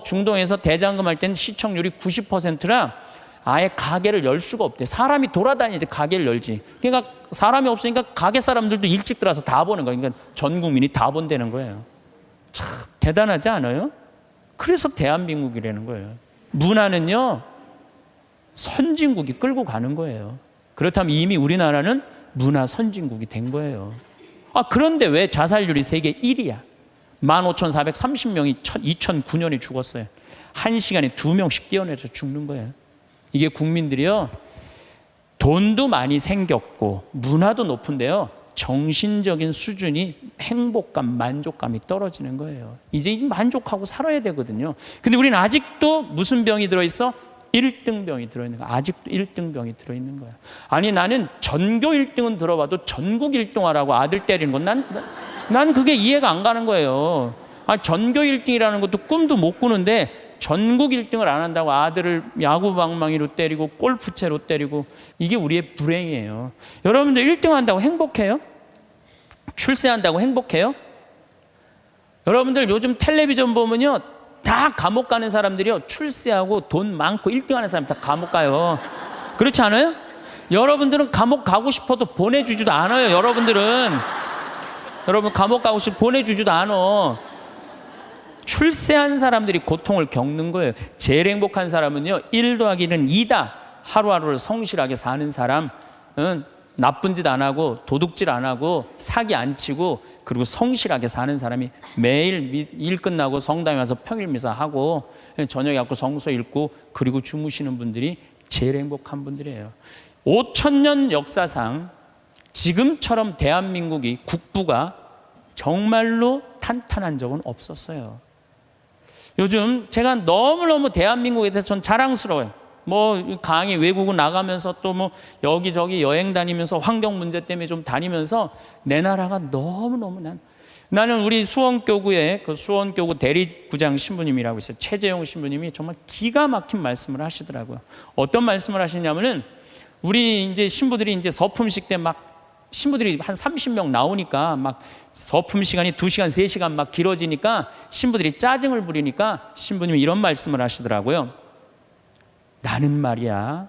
중동에서 대장금 할 때는 시청률이 90%라 아예 가게를 열 수가 없대. 사람이 돌아다니지 가게를 열지. 그러니까 사람이 없으니까 가게 사람들도 일찍 들어와서 다 보는 거예요. 그러니까 전 국민이 다 본다는 거예요. 참 대단하지 않아요? 그래서 대한민국이라는 거예요. 문화는요, 선진국이 끌고 가는 거예요. 그렇다면 이미 우리나라는 문화 선진국이 된 거예요. 그런데 왜 자살률이 세계 1위야? 15,430명이 2009년에 죽었어요. 1시간에 2명씩 뛰어내려서 죽는 거예요. 이게 국민들이요, 돈도 많이 생겼고 문화도 높은데요, 정신적인 수준이 행복감, 만족감이 떨어지는 거예요. 이제 만족하고 살아야 되거든요. 근데 우리는 아직도 무슨 병이 들어있어? 1등병이 들어있는 거야. 아직도 1등병이 들어있는 거야. 아니 나는 전교 1등은 들어봐도 전국 1등 하라고 아들 때리는 건 난 그게 이해가 안 가는 거예요. 전교 1등이라는 것도 꿈도 못 꾸는데 전국 1등을 안 한다고 아들을 야구 방망이로 때리고 골프채로 때리고, 이게 우리의 불행이에요. 여러분들 1등 한다고 행복해요? 출세한다고 행복해요? 여러분들 요즘 텔레비전 보면요, 다 감옥 가는 사람들이요, 출세하고 돈 많고 1등 하는 사람 다 감옥 가요. 그렇지 않아요? 여러분들은 감옥 가고 싶어도 보내주지도 않아요. 여러분 감옥 가고 싶어 보내주지도 않아. 출세한 사람들이 고통을 겪는 거예요. 제일 행복한 사람은요, 1 더하기는 2다. 하루하루를 성실하게 사는 사람은 나쁜 짓 안 하고 도둑질 안 하고 사기 안 치고 그리고 성실하게 사는 사람이 매일 일 끝나고 성당에 와서 평일 미사하고 저녁에 갖고 성서 읽고 그리고 주무시는 분들이 제일 행복한 분들이에요. 5,000년 역사상 지금처럼 대한민국이 국부가 정말로 탄탄한 적은 없었어요. 요즘 제가 너무너무 대한민국에 대해서 전 자랑스러워요. 뭐 강의 외국을 나가면서 또 뭐 여기저기 여행 다니면서 환경 문제 때문에 좀 다니면서 내 나라가 너무너무 나는 우리 수원교구의 그 수원교구 대리구장 신부님이라고 있어요. 최재용 신부님이 정말 기가 막힌 말씀을 하시더라고요. 어떤 말씀을 하시냐면은 우리 이제 신부들이 이제 서품식 때 막 신부들이 한 30명 나오니까 막 서품 시간이 2시간, 3시간 막 길어지니까 신부들이 짜증을 부리니까 신부님이 이런 말씀을 하시더라고요. 나는 말이야,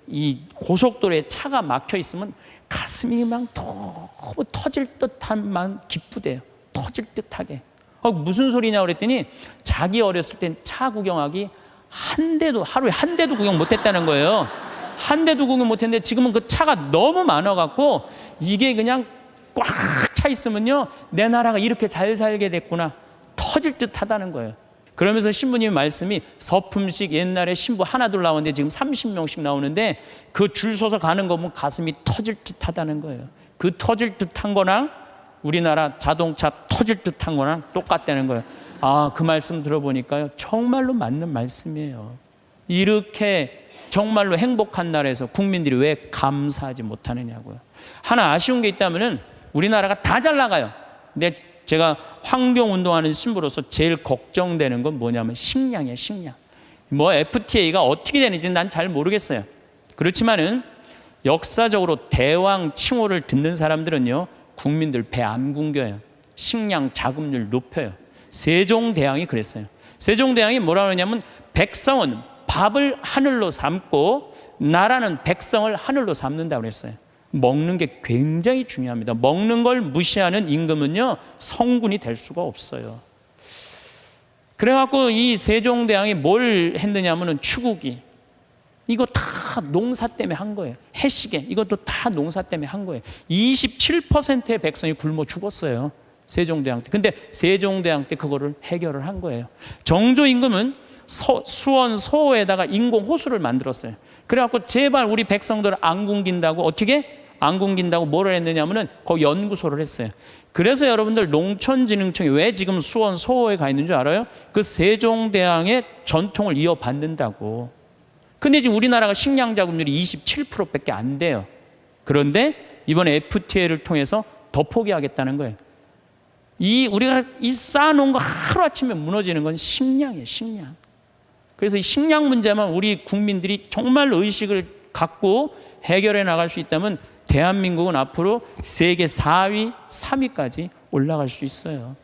이 고속도로에 차가 막혀 있으면 가슴이 막 너무 터질 듯한 만 기쁘대요. 터질 듯하게. 무슨 소리냐 그랬더니 자기 어렸을 땐 차 구경하기 하루에 한 대도 구경 못했다는 거예요. 한 대도 구경 못했는데 지금은 그 차가 너무 많아갖고 이게 그냥 꽉 차 있으면요, 내 나라가 이렇게 잘 살게 됐구나, 터질 듯 하다는 거예요. 그러면서 신부님 말씀이 서품식 옛날에 신부 하나 둘 나오는데 지금 30명씩 나오는데 그 줄 서서 가는 거 보면 가슴이 터질 듯 하다는 거예요. 그 터질 듯한 거랑 우리나라 자동차 터질 듯한 거랑 똑같다는 거예요. 그 말씀 들어보니까요, 정말로 맞는 말씀이에요. 이렇게 정말로 행복한 나라에서 국민들이 왜 감사하지 못하느냐고요. 하나 아쉬운 게 있다면은 우리나라가 다 잘 나가요. 근데 제가 환경운동하는 신부로서 제일 걱정되는 건 뭐냐면 식량이에요. 식량. 뭐 FTA가 어떻게 되는지 난 잘 모르겠어요. 그렇지만은 역사적으로 대왕 칭호를 듣는 사람들은요, 국민들 배 안 굶겨요. 식량 자급률 높여요. 세종대왕이 그랬어요. 세종대왕이 뭐라 그러냐면 백성은 밥을 하늘로 삼고 나라는 백성을 하늘로 삼는다고 그랬어요. 먹는 게 굉장히 중요합니다. 먹는 걸 무시하는 임금은요, 성군이 될 수가 없어요. 그래갖고 이 세종대왕이 뭘 했느냐면은 추구기, 이거 다 농사 때문에 한 거예요. 해시계, 이것도 다 농사 때문에 한 거예요. 27%의 백성이 굶어 죽었어요, 세종대왕 때. 근데 세종대왕 때 그거를 해결을 한 거예요. 정조 임금은 수원 소호에다가 인공 호수를 만들었어요. 그래갖고 제발 우리 백성들 안 굶긴다고, 어떻게 안 굶긴다고 뭐를 했느냐면은 거기 연구소를 했어요. 그래서 여러분들 농촌진흥청이 왜 지금 수원 소호에 가 있는 줄 알아요? 그 세종대왕의 전통을 이어받는다고. 근데 지금 우리나라가 식량 자급률이 27%밖에 안 돼요. 그런데 이번에 FTA를 통해서 더 포기하겠다는 거예요. 우리가 쌓아놓은 거 하루아침에 무너지는 건 식량이에요, 식량. 그래서 이 식량 문제만 우리 국민들이 정말 의식을 갖고 해결해 나갈 수 있다면 대한민국은 앞으로 세계 4위, 3위까지 올라갈 수 있어요.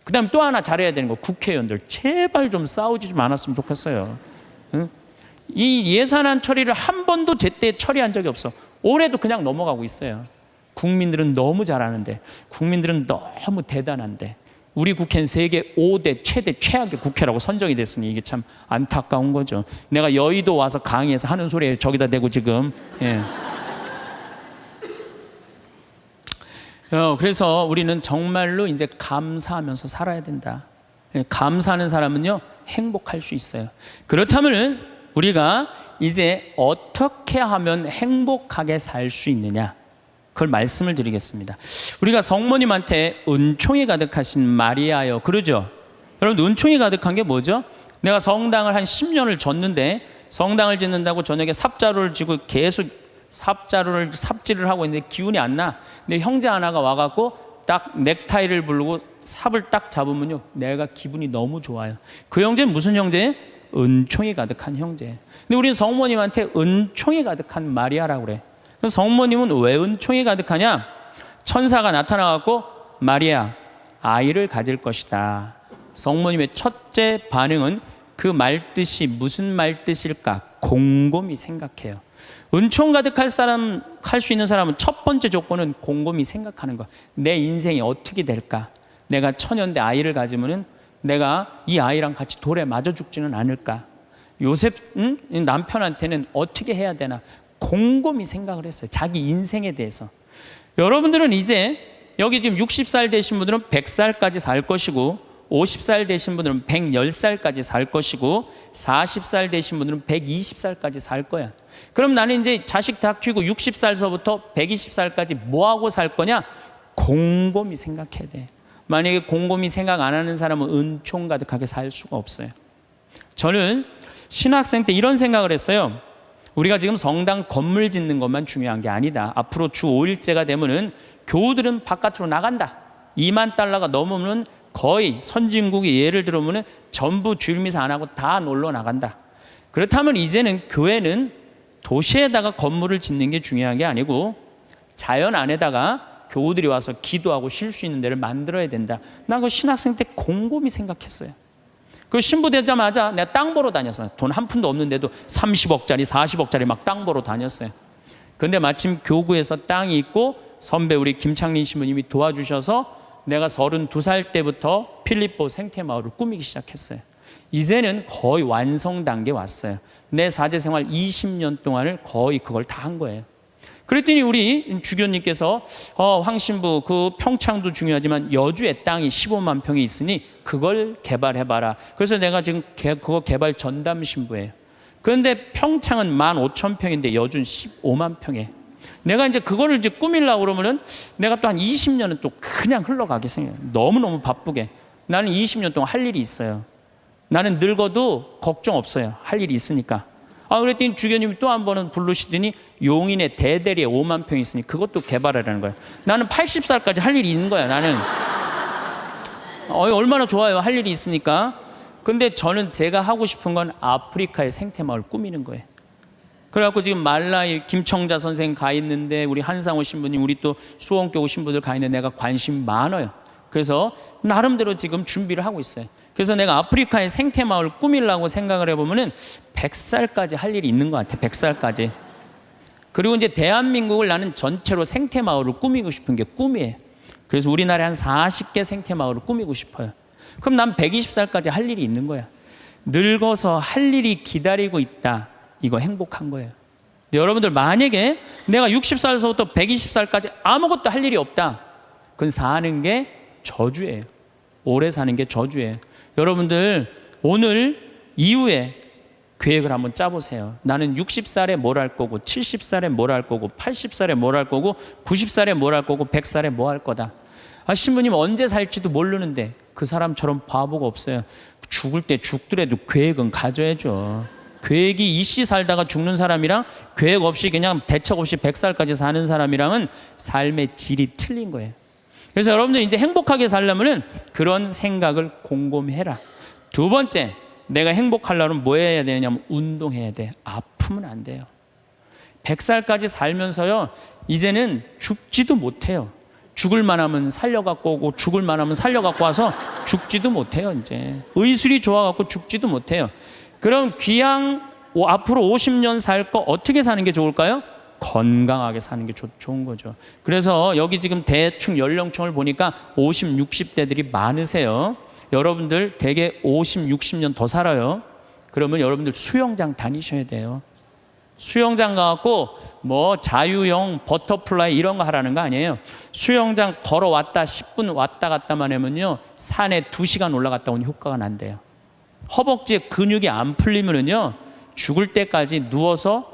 그 다음 또 하나 잘해야 되는 거, 국회의원들 제발 좀 싸우지 좀 않았으면 좋겠어요. 응? 이 예산안 처리를 한 번도 제때 처리한 적이 없어. 올해도 그냥 넘어가고 있어요. 국민들은 너무 잘하는데, 국민들은 너무 대단한데, 우리 국회는 세계 5대 최대 최악의 국회라고 선정이 됐으니 이게 참 안타까운 거죠. 내가 여의도 와서 강의해서 하는 소리에 저기다 대고 지금. 예. 그래서 우리는 정말로 이제 감사하면서 살아야 된다. 예, 감사하는 사람은요, 행복할 수 있어요. 그렇다면은 우리가 이제 어떻게 하면 행복하게 살 수 있느냐, 그걸 말씀을 드리겠습니다. 우리가 성모님한테 은총이 가득하신 마리아여 그러죠. 여러분, 은총이 가득한 게 뭐죠? 내가 성당을 한 10년을 졌는데 성당을 짓는다고 저녁에 삽자루를 쥐고 계속 삽질을 하고 있는데 기운이 안 나. 근데 형제 하나가 와갖고 딱 넥타이를 부르고 삽을 딱 잡으면요, 내가 기분이 너무 좋아요. 그 형제는 무슨 형제예요? 은총이 가득한 형제. 근데 우리는 성모님한테 은총이 가득한 마리아라고 그래. 그래서 성모님은 왜 은총이 가득하냐? 천사가 나타나갖고 마리아, 아이를 가질 것이다. 성모님의 첫째 반응은 그 말뜻이 무슨 말뜻일까? 곰곰이 생각해요. 은총 가득할 사람, 할 수 있는 사람은 첫 번째 조건은 곰곰이 생각하는 거. 내 인생이 어떻게 될까? 내가 처녀인데 아이를 가지면은 내가 이 아이랑 같이 돌에 맞아 죽지는 않을까? 요셉 남편한테는 어떻게 해야 되나? 곰곰이 생각을 했어요. 자기 인생에 대해서. 여러분들은 이제 여기 지금 60살 되신 분들은 100살까지 살 것이고, 50살 되신 분들은 110살까지 살 것이고, 40살 되신 분들은 120살까지 살 거야. 그럼 나는 이제 자식 다 키우고 60살서부터 120살까지 뭐하고 살 거냐? 곰곰이 생각해야 돼. 만약에 곰곰이 생각 안 하는 사람은 은총 가득하게 살 수가 없어요. 저는 신학생 때 이런 생각을 했어요. 우리가 지금 성당 건물 짓는 것만 중요한 게 아니다. 앞으로 주 5일제가 되면은 교우들은 바깥으로 나간다. 2만 달러가 넘으면 거의 선진국이 예를 들어보면 전부 주일미사 안 하고 다 놀러 나간다. 그렇다면 이제는 교회는 도시에다가 건물을 짓는 게 중요한 게 아니고 자연 안에다가 교우들이 와서 기도하고 쉴 수 있는 데를 만들어야 된다. 난 그 신학생 때 곰곰이 생각했어요. 그 신부되자마자 내가 땅 보러 다녔어요. 돈 한 푼도 없는데도 30억짜리 40억짜리 막 땅 보러 다녔어요. 근데 마침 교구에서 땅이 있고 선배 우리 김창린 신부님이 도와주셔서 내가 32살 때부터 필리포 생태마을을 꾸미기 시작했어요. 이제는 거의 완성 단계에 왔어요. 내 사제생활 20년 동안을 거의 그걸 다 한 거예요. 그랬더니 우리 주교님께서 황 신부 그 평창도 중요하지만 여주의 땅이 15만 평이 있으니 그걸 개발해봐라. 그래서 내가 지금 그거 개발 전담 신부예요. 그런데 평창은 15,000평인데 여주는 15만 평에. 내가 이제 그거를 이제 꾸밀려고 그러면은 내가 또 한 20년은 또 그냥 흘러가겠어요. 너무너무 바쁘게. 나는 20년 동안 할 일이 있어요. 나는 늙어도 걱정 없어요. 할 일이 있으니까. 그랬더니 주교님이 또 한 번은 부르시더니 용인에 대대리에 5만 평이 있으니 그것도 개발하라는 거예요. 나는 80살까지 할 일이 있는 거야. 나는 얼마나 좋아요. 할 일이 있으니까. 근데 저는 제가 하고 싶은 건 아프리카의 생태마을 꾸미는 거예요. 그래갖고 지금 말라이 김청자 선생 가 있는데 우리 한상호 신부님 우리 또 수원교구 신부들 가 있는데 내가 관심 많아요. 그래서 나름대로 지금 준비를 하고 있어요. 그래서 내가 아프리카의 생태마을 꾸미려고 생각을 해보면은 100살까지 할 일이 있는 것 같아. 100살까지. 그리고 이제 대한민국을 나는 전체로 생태마을을 꾸미고 싶은 게 꿈이에요. 그래서 우리나라에 한 40개 생태마을을 꾸미고 싶어요. 그럼 난 120살까지 할 일이 있는 거야. 늙어서 할 일이 기다리고 있다. 이거 행복한 거예요. 여러분들 만약에 내가 60살서부터 120살까지 아무것도 할 일이 없다. 그건 사는 게 저주예요. 오래 사는 게 저주예요. 여러분들 오늘 이후에 계획을 한번 짜보세요. 나는 60살에 뭘 할 거고 70살에 뭘 할 거고 80살에 뭘 할 거고 90살에 뭘 할 거고 100살에 뭐 할 거다. 신부님 언제 살지도 모르는데 그 사람처럼 바보가 없어요. 죽을 때 죽더라도 계획은 가져야죠. 계획이 이씨 살다가 죽는 사람이랑 계획 없이 그냥 대책 없이 100살까지 사는 사람이랑은 삶의 질이 틀린 거예요. 그래서 여러분들 이제 행복하게 살려면은 그런 생각을 곰곰이 해라. 두 번째, 내가 행복하려면 뭐 해야 되냐면 운동해야 돼. 아프면 안 돼요. 100살까지 살면서요, 이제는 죽지도 못해요. 죽을 만하면 살려갖고 오고 죽을 만하면 살려갖고 와서 죽지도 못해요. 이제 의술이 좋아갖고 죽지도 못해요. 그럼 귀양 앞으로 50년 살 거 어떻게 사는 게 좋을까요? 건강하게 사는 게 좋은 거죠. 그래서 여기 지금 대충 연령층을 보니까 50, 60대들이 많으세요. 여러분들 대개 50, 60년 더 살아요. 그러면 여러분들 수영장 다니셔야 돼요. 수영장 가갖고 뭐 자유형, 버터플라이 이런 거 하라는 거 아니에요. 수영장 걸어왔다 10분 왔다 갔다만 하면요, 산에 2시간 올라갔다 온 효과가 난대요. 허벅지에 근육이 안 풀리면은요, 죽을 때까지 누워서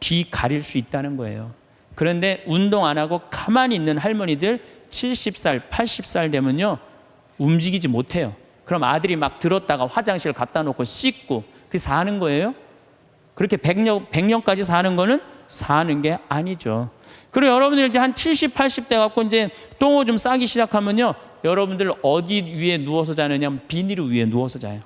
뒤 가릴 수 있다는 거예요. 그런데 운동 안 하고 가만히 있는 할머니들 70살, 80살 되면요, 움직이지 못해요. 그럼 아들이 막 들었다가 화장실 갖다 놓고 씻고 그게 사는 거예요? 그렇게 100년까지 사는 거는 사는 게 아니죠. 그리고 여러분들 이제 한 70, 80대 갖고 이제 똥오줌 싸기 시작하면요, 여러분들 어디 위에 누워서 자느냐 하면 비닐 위에 누워서 자요.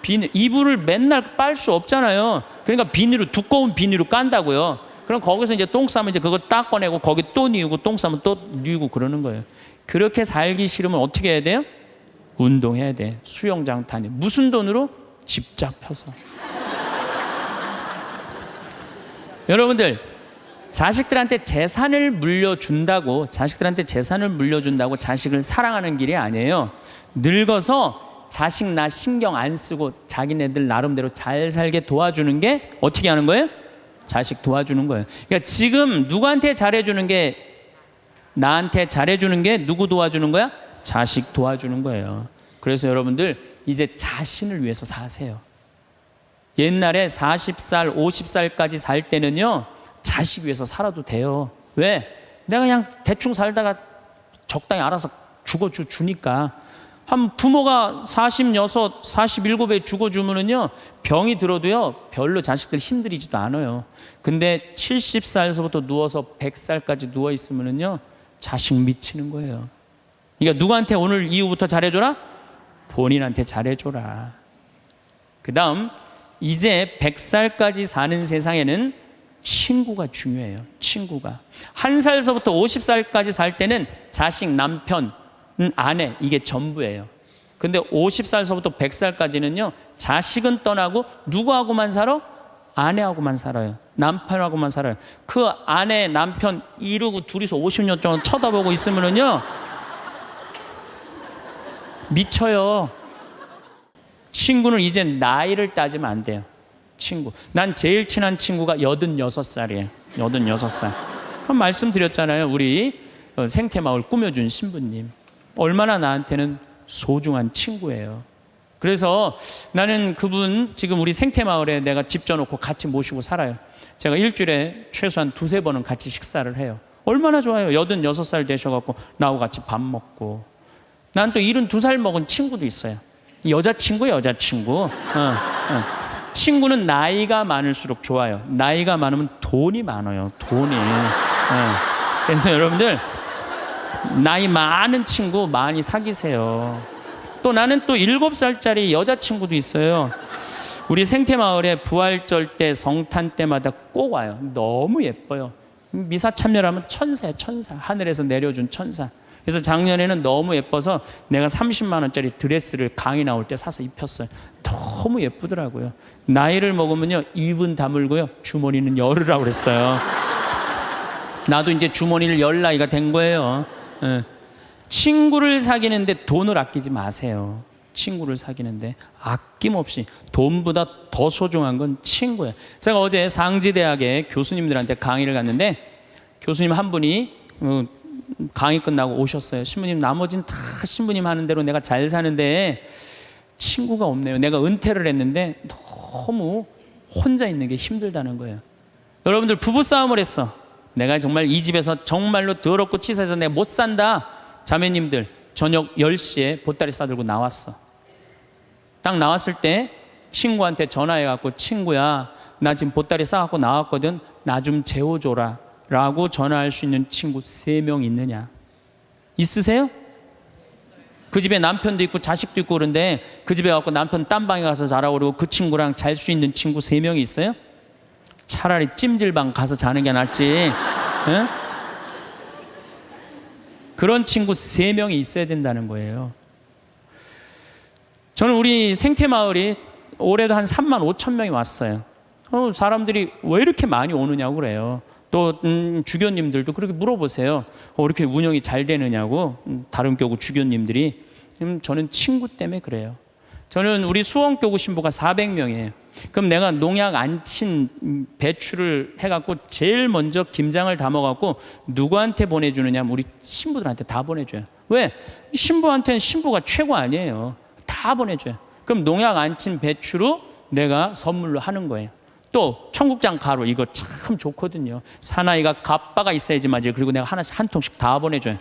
이불을 맨날 빨 수 없잖아요. 그러니까 두꺼운 비닐로 깐다고요. 그럼 거기서 이제 똥 싸면 이제 그거 딱 꺼내고 거기 또 뉘우고 똥 싸면 또 뉘우고 그러는 거예요. 그렇게 살기 싫으면 어떻게 해야 돼요? 운동해야 돼. 수영장 다니. 무슨 돈으로? 집 잡혀서. 여러분들, 자식들한테 재산을 물려준다고 자식을 사랑하는 길이 아니에요. 늙어서 자식 나 신경 안 쓰고 자기네들 나름대로 잘 살게 도와주는 게 어떻게 하는 거예요? 자식 도와주는 거예요. 그러니까 지금 누구한테 잘해주는 게, 나한테 잘해주는 게 누구 도와주는 거야? 자식 도와주는 거예요. 그래서 여러분들 이제 자신을 위해서 사세요. 옛날에 40살, 50살까지 살 때는요, 자식 위해서 살아도 돼요. 왜? 내가 그냥 대충 살다가 적당히 알아서 죽어주니까. 한 부모가 46, 47에 죽어주면은요, 병이 들어도요, 별로 자식들 힘들이지도 않아요. 근데 70살에서부터 누워서 100살까지 누워있으면은요, 자식 미치는 거예요. 그러니까 누구한테 오늘 이후부터 잘해줘라? 본인한테 잘해줘라. 그 다음, 이제 100살까지 사는 세상에는 친구가 중요해요. 친구가. 1살서부터 50살까지 살 때는 자식, 남편, 아내, 이게 전부예요. 근데 50살서부터 100살까지는요, 자식은 떠나고 누구하고만 살아? 아내하고만 살아요. 남편하고만 살아요. 그 아내, 남편 이러고 둘이서 50년 동안 쳐다보고 있으면은요, 미쳐요. 친구는 이제 나이를 따지면 안 돼요. 친구. 난 제일 친한 친구가 86살이에요. 86살. 말씀드렸잖아요. 우리 생태마을 꾸며준 신부님. 얼마나 나한테는 소중한 친구예요. 그래서 나는 그분 지금 우리 생태마을에 내가 집 져놓고 같이 모시고 살아요. 제가 일주일에 최소한 2-3번은 같이 식사를 해요. 얼마나 좋아요. 86살 되셔갖고 나하고 같이 밥 먹고. 난 또 72살 먹은 친구도 있어요. 여자친구. 친구는 나이가 많을수록 좋아요. 나이가 많으면 돈이 많아요. 돈이. 그래서 여러분들 나이 많은 친구 많이 사귀세요. 또 나는 또 7살짜리 여자친구도 있어요. 우리 생태마을에 부활절 때, 성탄 때마다 꼭 와요. 너무 예뻐요. 미사 참여하면 천사예요. 천사. 하늘에서 내려준 천사. 그래서 작년에는 너무 예뻐서 내가 30만 원짜리 드레스를 강의 나올 때 사서 입혔어요. 너무 예쁘더라고요. 나이를 먹으면요, 입은 다물고요, 주머니는 열으라고 그랬어요. 나도 이제 주머니를 열 나이가 된 거예요. 친구를 사귀는데 돈을 아끼지 마세요. 친구를 사귀는데 아낌없이. 돈보다 더 소중한 건 친구예요. 제가 어제 상지대학에 교수님들한테 강의를 갔는데 교수님 한 분이 강의 끝나고 오셨어요. 신부님, 나머지는 다 신부님 하는 대로 내가 잘 사는데 친구가 없네요. 내가 은퇴를 했는데 너무 혼자 있는 게 힘들다는 거예요. 여러분들 부부싸움을 했어. 내가 정말 이 집에서 정말로 더럽고 치사해서 내가 못 산다. 자매님들, 저녁 10시에 보따리 싸들고 나왔어. 딱 나왔을 때 친구한테 전화해갖고, 친구야, 나 지금 보따리 싸갖고 나왔거든. 나 좀 재워줘라 라고 전화할 수 있는 친구 3명 있느냐? 있으세요? 그 집에 남편도 있고 자식도 있고 그런데 그 집에 가서 남편 딴 방에 가서 자라고 그러고 그 친구랑 잘 수 있는 친구 3명이 있어요? 차라리 찜질방 가서 자는 게 낫지. 응? 그런 친구 3명이 있어야 된다는 거예요. 저는 우리 생태마을이 올해도 한 3만 5천 명이 왔어요. 사람들이 왜 이렇게 많이 오느냐고 그래요. 또 주교님들도 그렇게 물어보세요. 이렇게 운영이 잘 되느냐고. 다른 교구 주교님들이. 저는 친구 때문에 그래요. 저는 우리 수원교구 신부가 400명이에요. 그럼 내가 농약 안 친 배추를 해갖고 제일 먼저 김장을 담아갖고 누구한테 보내주느냐 하면 우리 신부들한테 다 보내줘요. 왜? 신부한테는 신부가 최고 아니에요. 다 보내줘요. 그럼 농약 안 친 배추로 내가 선물로 하는 거예요. 또 청국장 가루, 이거 참 좋거든요. 사나이가 갑바가 있어야지 맞아요. 그리고 내가 하나씩 한 통씩 다 보내줘요.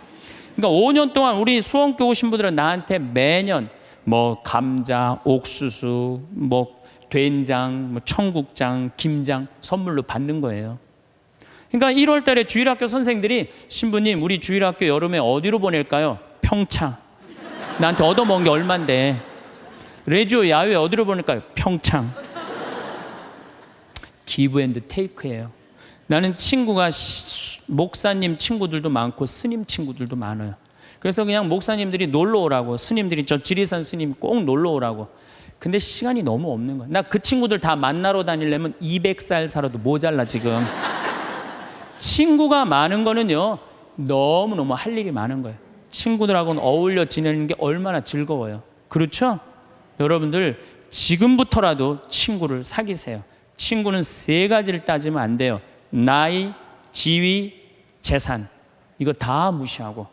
그러니까 5년 동안 우리 수원교구 신부들은 나한테 매년 뭐 감자, 옥수수, 뭐 된장, 뭐 청국장, 김장 선물로 받는 거예요. 그러니까 1월 달에 주일학교 선생들이 신부님 우리 주일학교 여름에 어디로 보낼까요? 평창. 나한테 얻어먹은 게 얼만데. 레지오 야외 어디로 보낼까요? 평창. 기브 앤드 테이크예요. 나는 친구가 목사님 친구들도 많고 스님 친구들도 많아요. 그래서 그냥 목사님들이 놀러 오라고, 스님들이 저 지리산 스님 꼭 놀러 오라고. 근데 시간이 너무 없는 거야. 나 그 친구들 다 만나러 다니려면 200살 살아도 모자라 지금. 친구가 많은 거는요, 너무너무 할 일이 많은 거예요. 친구들하고는 어울려 지내는 게 얼마나 즐거워요. 그렇죠? 여러분들 지금부터라도 친구를 사귀세요. 친구는 3가지를 따지면 안 돼요. 나이, 지위, 재산. 이거 다 무시하고,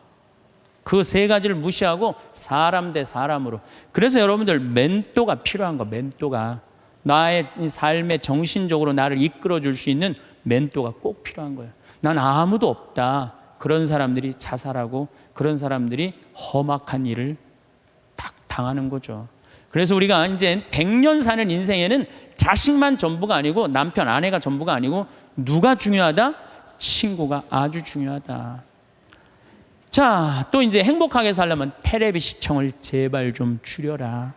그 3가지를 무시하고 사람 대 사람으로. 그래서 여러분들 멘토가 필요한 거. 멘토가 나의 삶에 정신적으로 나를 이끌어 줄 수 있는 멘토가 꼭 필요한 거예요. 난 아무도 없다. 그런 사람들이 자살하고 그런 사람들이 험악한 일을 딱 당하는 거죠. 그래서 우리가 이제 100년 사는 인생에는 자식만 전부가 아니고 남편, 아내가 전부가 아니고 누가 중요하다? 친구가 아주 중요하다. 자, 또 이제 행복하게 살려면 텔레비 시청을 제발 좀 줄여라.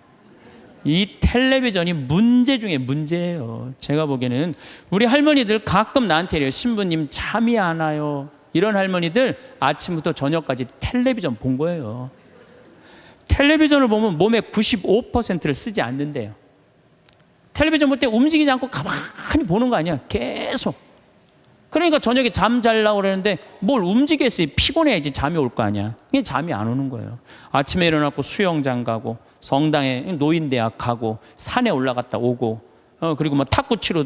이 텔레비전이 문제 중에 문제예요. 제가 보기에는 우리 할머니들 가끔 나한테 이래요. 신부님 잠이 안 와요. 이런 할머니들 아침부터 저녁까지 텔레비전 본 거예요. 텔레비전을 보면 몸의 95%를 쓰지 않는데요. 텔레비전 볼 때 움직이지 않고 가만히 보는 거 아니야. 계속. 그러니까 저녁에 잠 자려고 그러는데 뭘 움직였어요. 피곤해야지 잠이 올 거 아니야. 그게 잠이 안 오는 거예요. 아침에 일어나고 수영장 가고, 성당에 노인대학 가고, 산에 올라갔다 오고, 그리고 뭐 탁구 치러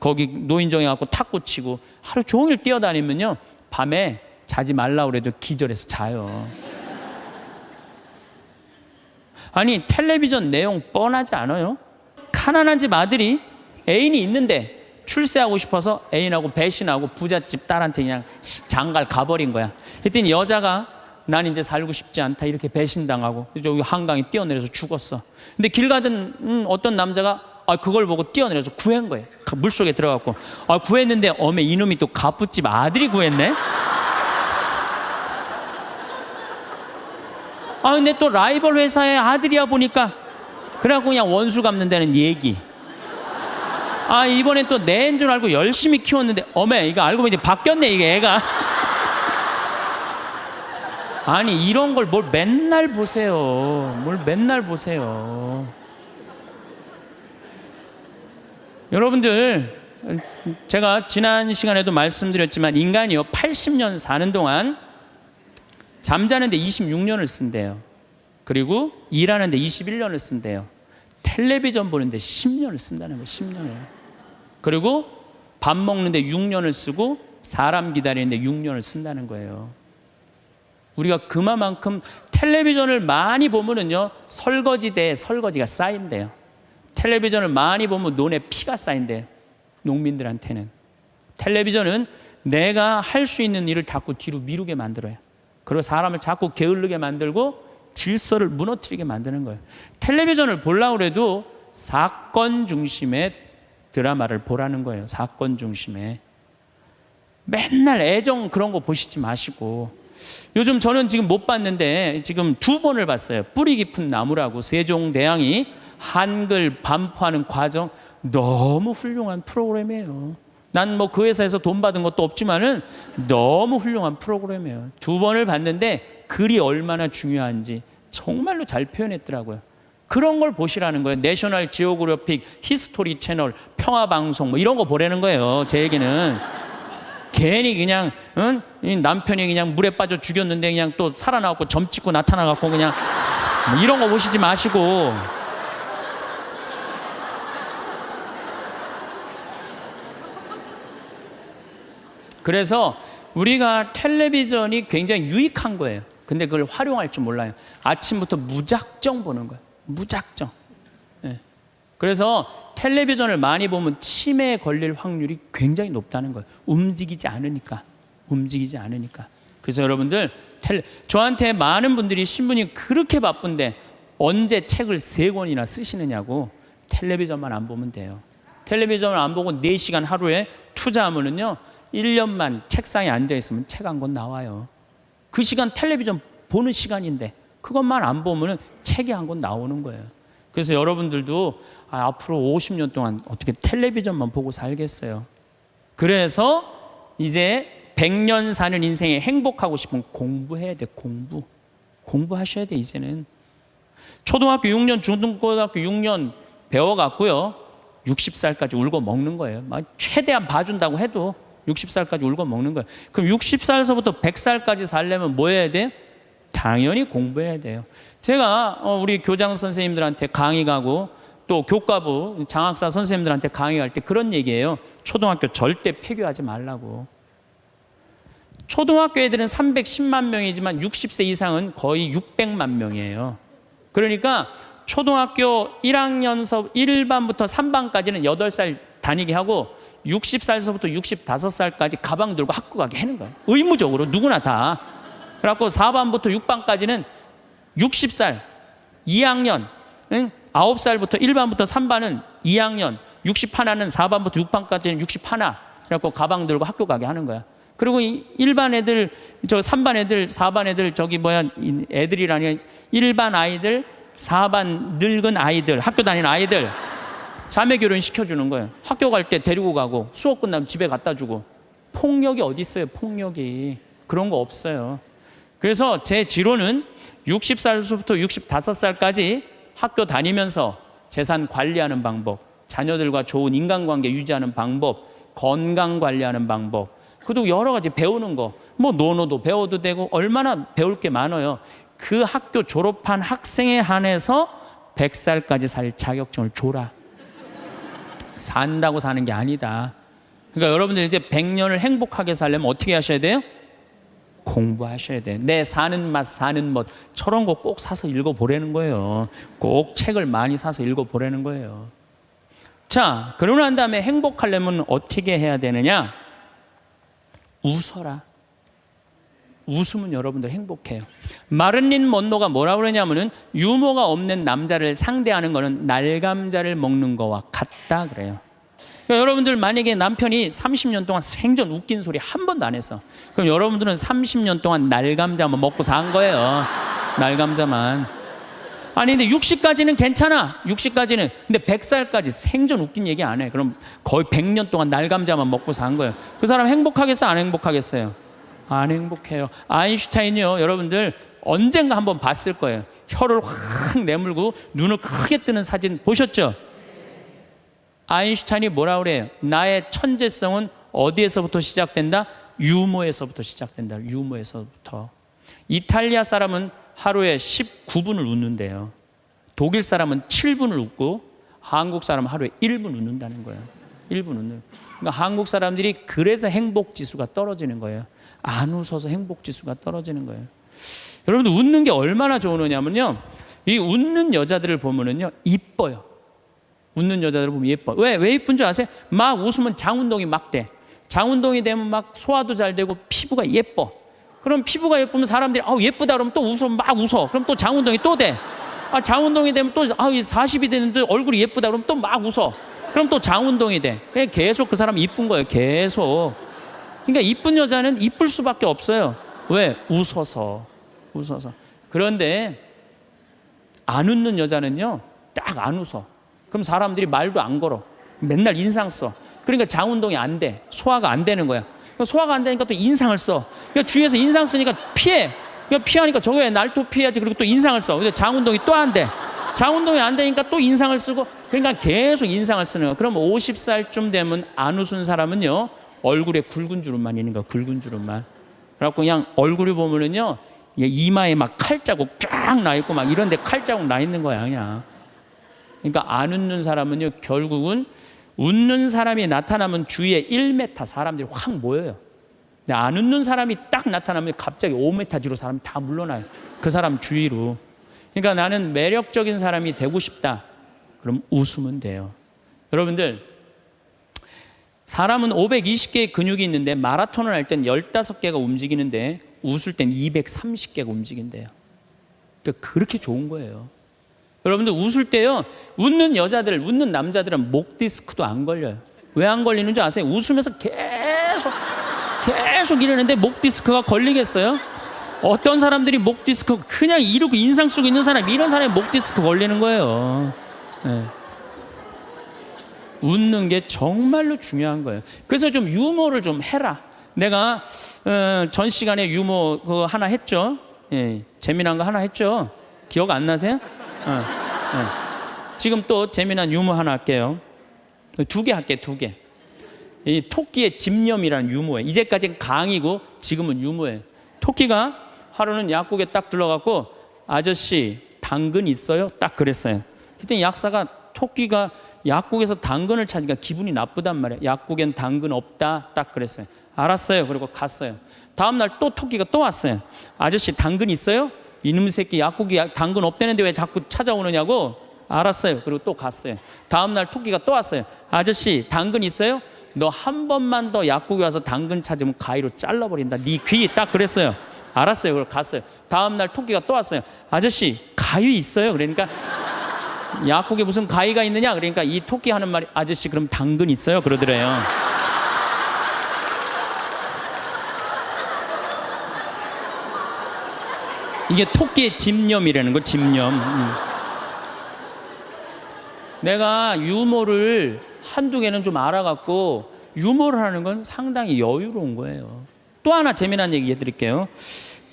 거기 노인정에 가고 탁구 치고, 하루 종일 뛰어다니면요, 밤에 자지 말라고 그래도 기절해서 자요. 아니, 텔레비전 내용 뻔하지 않아요? 가난한 집 아들이 애인이 있는데 출세하고 싶어서 애인하고 배신하고 부잣집 딸한테 그냥 장갈 가버린 거야. 그랬더니 여자가 난 이제 살고 싶지 않다 이렇게 배신당하고 저기 한강에 뛰어내려서 죽었어. 근데 길 가던 어떤 남자가 그걸 보고 뛰어내려서 구한 거예요. 물속에 들어갔고, 구했는데 어메 이놈이 또 갑부집 아들이 구했네. 근데 또 라이벌 회사의 아들이야 보니까, 그래갖고 그냥 원수 갚는다는 얘기. 이번엔 또 내 애인 줄 알고 열심히 키웠는데 어메 이거 알고 보니 바뀌었네 이게 애가. 아니 이런 걸 뭘 맨날 보세요. 뭘 맨날 보세요. 여러분들, 제가 지난 시간에도 말씀드렸지만 인간이요 80년 사는 동안 잠자는데 26년을 쓴대요. 그리고 일하는데 21년을 쓴대요. 텔레비전 보는데 10년을 쓴다는 거예요. 10년을. 그리고 밥 먹는데 6년을 쓰고 사람 기다리는데 6년을 쓴다는 거예요. 우리가 그만큼 텔레비전을 많이 보면은요, 설거지대에 설거지가 쌓인대요. 텔레비전을 많이 보면 논에 피가 쌓인대요. 농민들한테는. 텔레비전은 내가 할 수 있는 일을 자꾸 뒤로 미루게 만들어요. 그리고 사람을 자꾸 게을르게 만들고 질서를 무너뜨리게 만드는 거예요. 텔레비전을 보려고 해도 사건 중심의 드라마를 보라는 거예요. 사건 중심의. 맨날 애정 그런 거 보시지 마시고. 요즘 저는 지금 못 봤는데 지금 2번을 봤어요. 뿌리 깊은 나무라고, 세종대왕이 한글 반포하는 과정. 너무 훌륭한 프로그램이에요. 난 뭐 그 회사에서 돈 받은 것도 없지만은 너무 훌륭한 프로그램이에요. 2번을 봤는데 글이 얼마나 중요한지 정말로 잘 표현했더라고요. 그런 걸 보시라는 거예요. 내셔널 지오그래픽, 히스토리 채널, 평화방송 뭐 이런 거 보라는 거예요. 제 얘기는. 괜히 그냥 이 남편이 그냥 물에 빠져 죽였는데 그냥 또 살아나갖고 점 찍고 나타나갖고 그냥 뭐 이런 거 보시지 마시고. 그래서 우리가 텔레비전이 굉장히 유익한 거예요. 근데 그걸 활용할 줄 몰라요. 아침부터 무작정 보는 거예요. 무작정. 네. 그래서 텔레비전을 많이 보면 치매에 걸릴 확률이 굉장히 높다는 거예요. 움직이지 않으니까. 움직이지 않으니까. 그래서 여러분들, 저한테 많은 분들이 신부님 그렇게 바쁜데 언제 책을 3권이나 쓰시느냐고. 텔레비전만 안 보면 돼요. 텔레비전을 안 보고 4시간 하루에 투자하면은요 1년만 책상에 앉아 있으면 책 한 권 나와요. 그 시간 텔레비전 보는 시간인데 그것만 안 보면은 책이 한 권 나오는 거예요. 그래서 여러분들도 앞으로 50년 동안 어떻게 텔레비전만 보고 살겠어요. 그래서 이제 100년 사는 인생에 행복하고 싶으면 공부해야 돼. 공부하셔야 돼. 이제는 초등학교 6년 중등고등학교 6년 배워갖고요 60살까지 울고 먹는 거예요. 최대한 봐준다고 해도 60살까지 울고 먹는 거예요. 그럼 60살서부터 100살까지 살려면 뭐 해야 돼요? 당연히 공부해야 돼요. 제가 우리 교장 선생님들한테 강의 가고 또 교과부 장학사 선생님들한테 강의할 때 그런 얘기예요. 초등학교 절대 폐교하지 말라고. 초등학교 애들은 310만 명이지만 60세 이상은 거의 600만 명이에요. 그러니까 초등학교 1학년서 1반부터 3반까지는 8살 다니게 하고 60살서부터 65살까지 가방 들고 학교 가게 하는 거예요. 의무적으로 누구나 다. 그래갖고 4반부터 6반까지는 60살 2학년 9살부터 1반부터 3반은 2학년 61는 4반부터 6반까지는 61 그래갖고 가방 들고 학교 가게 하는 거야. 그리고 1반 애들 3반 애들 4반 애들 애들이라니 1반 아이들 4반 늙은 아이들 학교 다니는 아이들 자매 결혼 시켜주는 거예요. 학교 갈 때 데리고 가고 수업 끝나면 집에 갖다 주고. 폭력이 어디 있어요? 폭력이. 그런 거 없어요. 그래서 제 지론은 60살부터 65살까지 학교 다니면서 재산 관리하는 방법, 자녀들과 좋은 인간관계 유지하는 방법, 건강 관리하는 방법, 그리고 여러 가지 배우는 거, 논어도 배워도 되고 얼마나 배울 게 많아요. 그 학교 졸업한 학생에 한해서 100살까지 살 자격증을 줘라. 산다고 사는 게 아니다. 그러니까 여러분들 이제 100년을 행복하게 살려면 어떻게 하셔야 돼요? 공부하셔야 돼요. 내 사는 맛 사는 멋 저런 거 꼭 사서 읽어보라는 거예요. 꼭 책을 많이 사서 읽어보라는 거예요. 자, 그러고 난 다음에 행복하려면 어떻게 해야 되느냐? 웃어라. 웃으면 여러분들 행복해요. 마를린 먼로가 뭐라고 그러냐면은 유머가 없는 남자를 상대하는 거는 날감자를 먹는 거와 같다 그래요. 그러니까 여러분들 만약에 남편이 30년 동안 생전 웃긴 소리 한 번도 안 했어. 그럼 여러분들은 30년 동안 날감자만 먹고 산 거예요. 날감자만. 아니 근데 60까지는 괜찮아. 60까지는. 근데 100살까지 생전 웃긴 얘기 안 해. 그럼 거의 100년 동안 날감자만 먹고 산 거예요. 그 사람 행복하겠어요? 안 행복하겠어요? 안 행복해요. 아인슈타인이요. 여러분들 언젠가 한번 봤을 거예요. 혀를 확 내물고 눈을 크게 뜨는 사진 보셨죠? 아인슈타인이 뭐라 그래요? 나의 천재성은 어디에서부터 시작된다? 유머에서부터 시작된다. 유머에서부터. 이탈리아 사람은 하루에 19분을 웃는데요. 독일 사람은 7분을 웃고 한국 사람은 하루에 1분 웃는다는 거예요. 1분 웃는. 그러니까 한국 사람들이 그래서 행복 지수가 떨어지는 거예요. 안 웃어서 행복 지수가 떨어지는 거예요. 여러분들 웃는 게 얼마나 좋으냐면요. 이 웃는 여자들을 보면은요, 이뻐요. 웃는 여자들을 보면 예뻐. 왜 이쁜 줄 아세요? 막 웃으면 장운동이 막 돼. 장운동이 되면 막 소화도 잘 되고 피부가 예뻐. 그럼 피부가 예쁘면 사람들이 예쁘다 그러면 또 웃어 막 웃어. 그럼 또 장운동이 또 돼. 장운동이 되면 또 40이 되는데 얼굴이 예쁘다 그러면 또 막 웃어. 그럼 또 장운동이 돼. 계속 그 사람이 이쁜 거예요. 계속. 그러니까 이쁜 여자는 이쁠 수밖에 없어요. 왜? 웃어서. 그런데 안 웃는 여자는요, 딱 안 웃어. 그럼 사람들이 말도 안 걸어. 맨날 인상 써. 그러니까 장운동이 안 돼. 소화가 안 되는 거야. 소화가 안 되니까 또 인상을 써. 그러니까 주위에서 인상 쓰니까 피해. 그러니까 피하니까 저거 왜 날 또 피해야지. 그리고 또 인상을 써. 근데 장운동이 또 안 돼. 장운동이 안 되니까 또 인상을 쓰고. 그러니까 계속 인상을 쓰는 거야. 그럼 50살쯤 되면 안 웃은 사람은요, 얼굴에 굵은 주름만 있는 거야. 굵은 주름만. 그래갖고 그냥 얼굴을 보면은요, 이마에 막 칼자국 쫙 나 있고 막 이런데 칼자국 나 있는 거야 그냥. 그러니까 안 웃는 사람은요, 결국은 웃는 사람이 나타나면 주위에 1m 사람들이 확 모여요. 근데 안 웃는 사람이 딱 나타나면 갑자기 5m 뒤로 사람이 다 물러나요. 그 사람 주위로. 그러니까 나는 매력적인 사람이 되고 싶다. 그럼 웃으면 돼요. 여러분들, 사람은 520개의 근육이 있는데 마라톤을 할 땐 15개가 움직이는데 웃을 땐 230개가 움직인대요. 그러니까 그렇게 좋은 거예요. 여러분들 웃을 때요, 웃는 여자들, 웃는 남자들은 목 디스크도 안 걸려요. 왜 안 걸리는 줄 아세요? 웃으면서 계속 이러는데 목 디스크가 걸리겠어요? 어떤 사람들이 목 디스크 그냥 이러고 인상 쓰고 있는 사람, 이런 사람이 목 디스크 걸리는 거예요. 네. 웃는 게 정말로 중요한 거예요. 그래서 좀 유머를 좀 해라. 내가 전 시간에 유머 그거 하나 했죠. 예, 재미난 거 하나 했죠. 기억 안 나세요? 지금 또 재미난 유머 하나 할게요. 두 개 할게요. 두 개. 이 토끼의 집념이라는 유머예요. 이제까지는 강의고 지금은 유머예요. 토끼가 하루는 약국에 딱 들어가고 아저씨 당근 있어요? 딱 그랬어요. 그때 약사가 토끼가 약국에서 당근을 찾으니까 기분이 나쁘단 말이에요. 약국엔 당근 없다 딱 그랬어요. 알았어요. 그리고 갔어요. 다음날 또 토끼가 또 왔어요. 아저씨 당근 있어요? 이놈 새끼 약국에 당근 없다는데 왜 자꾸 찾아오느냐고. 알았어요. 그리고 또 갔어요. 다음날 토끼가 또 왔어요. 아저씨 당근 있어요? 너 한 번만 더 약국에 와서 당근 찾으면 가위로 잘라버린다. 네 귀 딱 그랬어요. 알았어요. 그리고 갔어요. 다음날 토끼가 또 왔어요. 아저씨 가위 있어요? 그러니까 약국에 무슨 가위가 있느냐? 그러니까 이 토끼 하는 말이 아저씨 그럼 당근 있어요? 그러더래요. 이게 토끼의 집념이라는 거. 집념. 내가 유머를 한두 개는 좀 알아갖고 유머를 하는 건 상당히 여유로운 거예요. 또 하나 재미난 얘기 해드릴게요.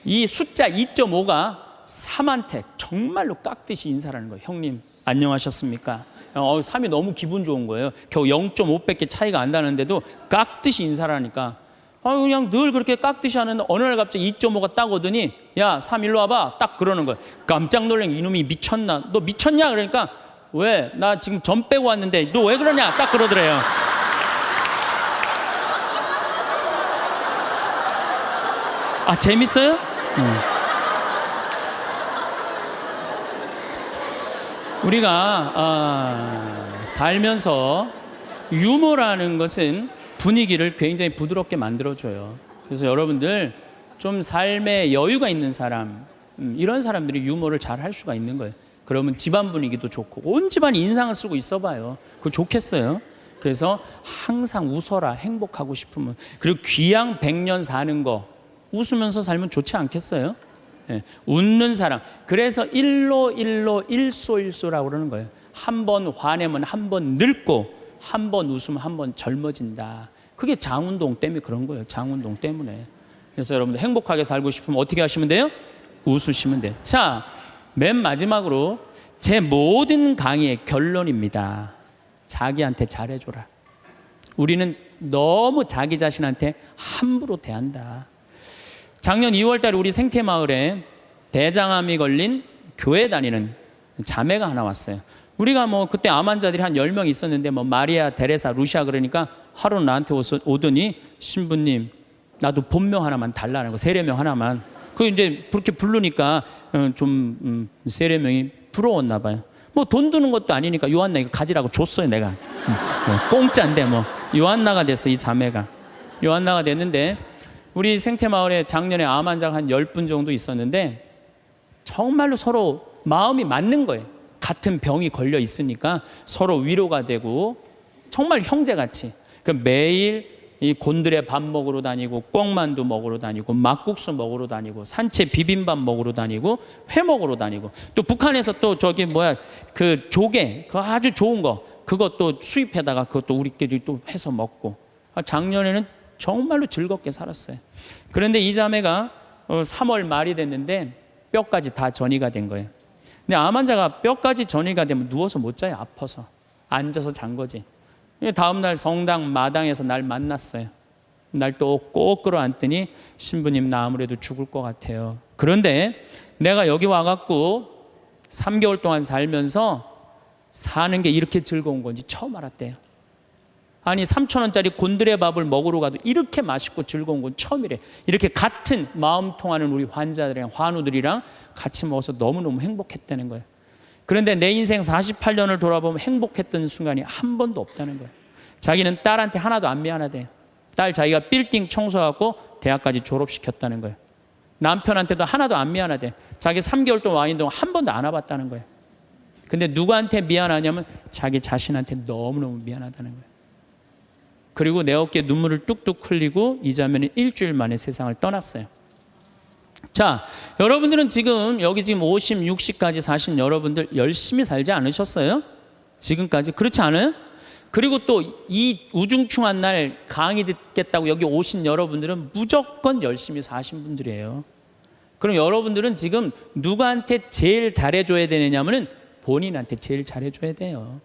이 숫자 2.5가 3한테 정말로 깍듯이 인사를 하는 거예요. 형님 안녕하셨습니까? 3이 너무 기분 좋은 거예요. 겨우 0.5밖에 차이가 안 나는데도 깍듯이 인사를 하니까 그냥 늘 그렇게 깍듯이 하는데 어느 날 갑자기 2.5가 딱 오더니 야 3 일로 와봐 딱 그러는 거예요. 깜짝 놀란 이놈이 미쳤나? 너 미쳤냐? 그러니까 왜? 나 지금 점 빼고 왔는데 너 왜 그러냐? 딱 그러더래요. 아 재밌어요? 우리가 살면서 유머라는 것은 분위기를 굉장히 부드럽게 만들어줘요. 그래서 여러분들 좀 삶에 여유가 있는 사람, 이런 사람들이 유머를 잘 할 수가 있는 거예요. 그러면 집안 분위기도 좋고 온 집안이 인상을 쓰고 있어봐요. 그거 좋겠어요. 그래서 항상 웃어라. 행복하고 싶으면. 그리고 귀양 100년 사는 거 웃으면서 살면 좋지 않겠어요? 네. 웃는 사람. 그래서 일소라고 그러는 거예요. 한 번 화내면 한 번 늙고 한 번 웃으면 한 번 젊어진다. 그게 장운동 때문에 그런 거예요. 장운동 때문에. 그래서 여러분들 행복하게 살고 싶으면 어떻게 하시면 돼요? 웃으시면 돼요. 자, 맨 마지막으로 제 모든 강의의 결론입니다. 자기한테 잘해줘라. 우리는 너무 자기 자신한테 함부로 대한다. 작년 2월 달에 우리 생태마을에 대장암이 걸린 교회 다니는 자매가 하나 왔어요. 우리가 뭐 그때 암 환자들이 한 10명 있었는데 뭐 마리아, 데레사, 루시아 그러니까 하루 나한테 오더니 신부님 나도 본명 하나만 달라는 거. 세례명 하나만. 그 이제 그렇게 부르니까 좀 세례명이 부러웠나 봐요. 뭐 돈 드는 것도 아니니까 요한나 이거 가지라고 줬어요 내가. 공짜인데 뭐 요한나가 됐어 이 자매가. 요한나가 됐는데 우리 생태마을에 작년에 암 환자가 한 10분 정도 있었는데 정말로 서로 마음이 맞는 거예요. 같은 병이 걸려 있으니까 서로 위로가 되고 정말 형제같이. 매일 이 곤드레 밥 먹으러 다니고 꽁만두 먹으러 다니고 막국수 먹으러 다니고 산채 비빔밥 먹으러 다니고 회 먹으러 다니고 또 북한에서 또 저기 그 조개 그 아주 좋은 거 그것도 수입해다가 그것도 우리끼리 또 해서 먹고 작년에는 정말로 즐겁게 살았어요. 그런데 이 자매가 3월 말이 됐는데 뼈까지 다 전이가 된 거예요. 근데 암 환자가 뼈까지 전이가 되면 누워서 못 자요. 아파서. 앉아서 잔 거지. 다음날 성당 마당에서 날 만났어요. 날 또 꼭 끌어안더니 신부님 나 아무래도 죽을 것 같아요. 그런데 내가 여기 와갖고 3개월 동안 살면서 사는 게 이렇게 즐거운 건지 처음 알았대요. 아니 3,000원짜리 곤드레 밥을 먹으러 가도 이렇게 맛있고 즐거운 건 처음이래. 이렇게 같은 마음 통하는 우리 환자들이랑 환우들이랑 같이 먹어서 너무너무 행복했다는 거예요. 그런데 내 인생 48년을 돌아보면 행복했던 순간이 한 번도 없다는 거예요. 자기는 딸한테 하나도 안 미안하대요. 딸 자기가 빌딩 청소하고 대학까지 졸업시켰다는 거예요. 남편한테도 하나도 안 미안하대. 자기 3개월 동안 와 있는 동안 한 번도 안 와봤다는 거예요. 근데 누구한테 미안하냐면 자기 자신한테 너무너무 미안하다는 거예요. 그리고 내 어깨에 눈물을 뚝뚝 흘리고 이 자매는 일주일 만에 세상을 떠났어요. 자, 여러분들은 지금 여기 지금 50, 60까지 사신 여러분들 열심히 살지 않으셨어요? 지금까지 그렇지 않아요? 그리고 또 이 우중충한 날 강의 듣겠다고 여기 오신 여러분들은 무조건 열심히 사신 분들이에요. 그럼 여러분들은 지금 누구한테 제일 잘해줘야 되느냐면은 본인한테 제일 잘해줘야 돼요.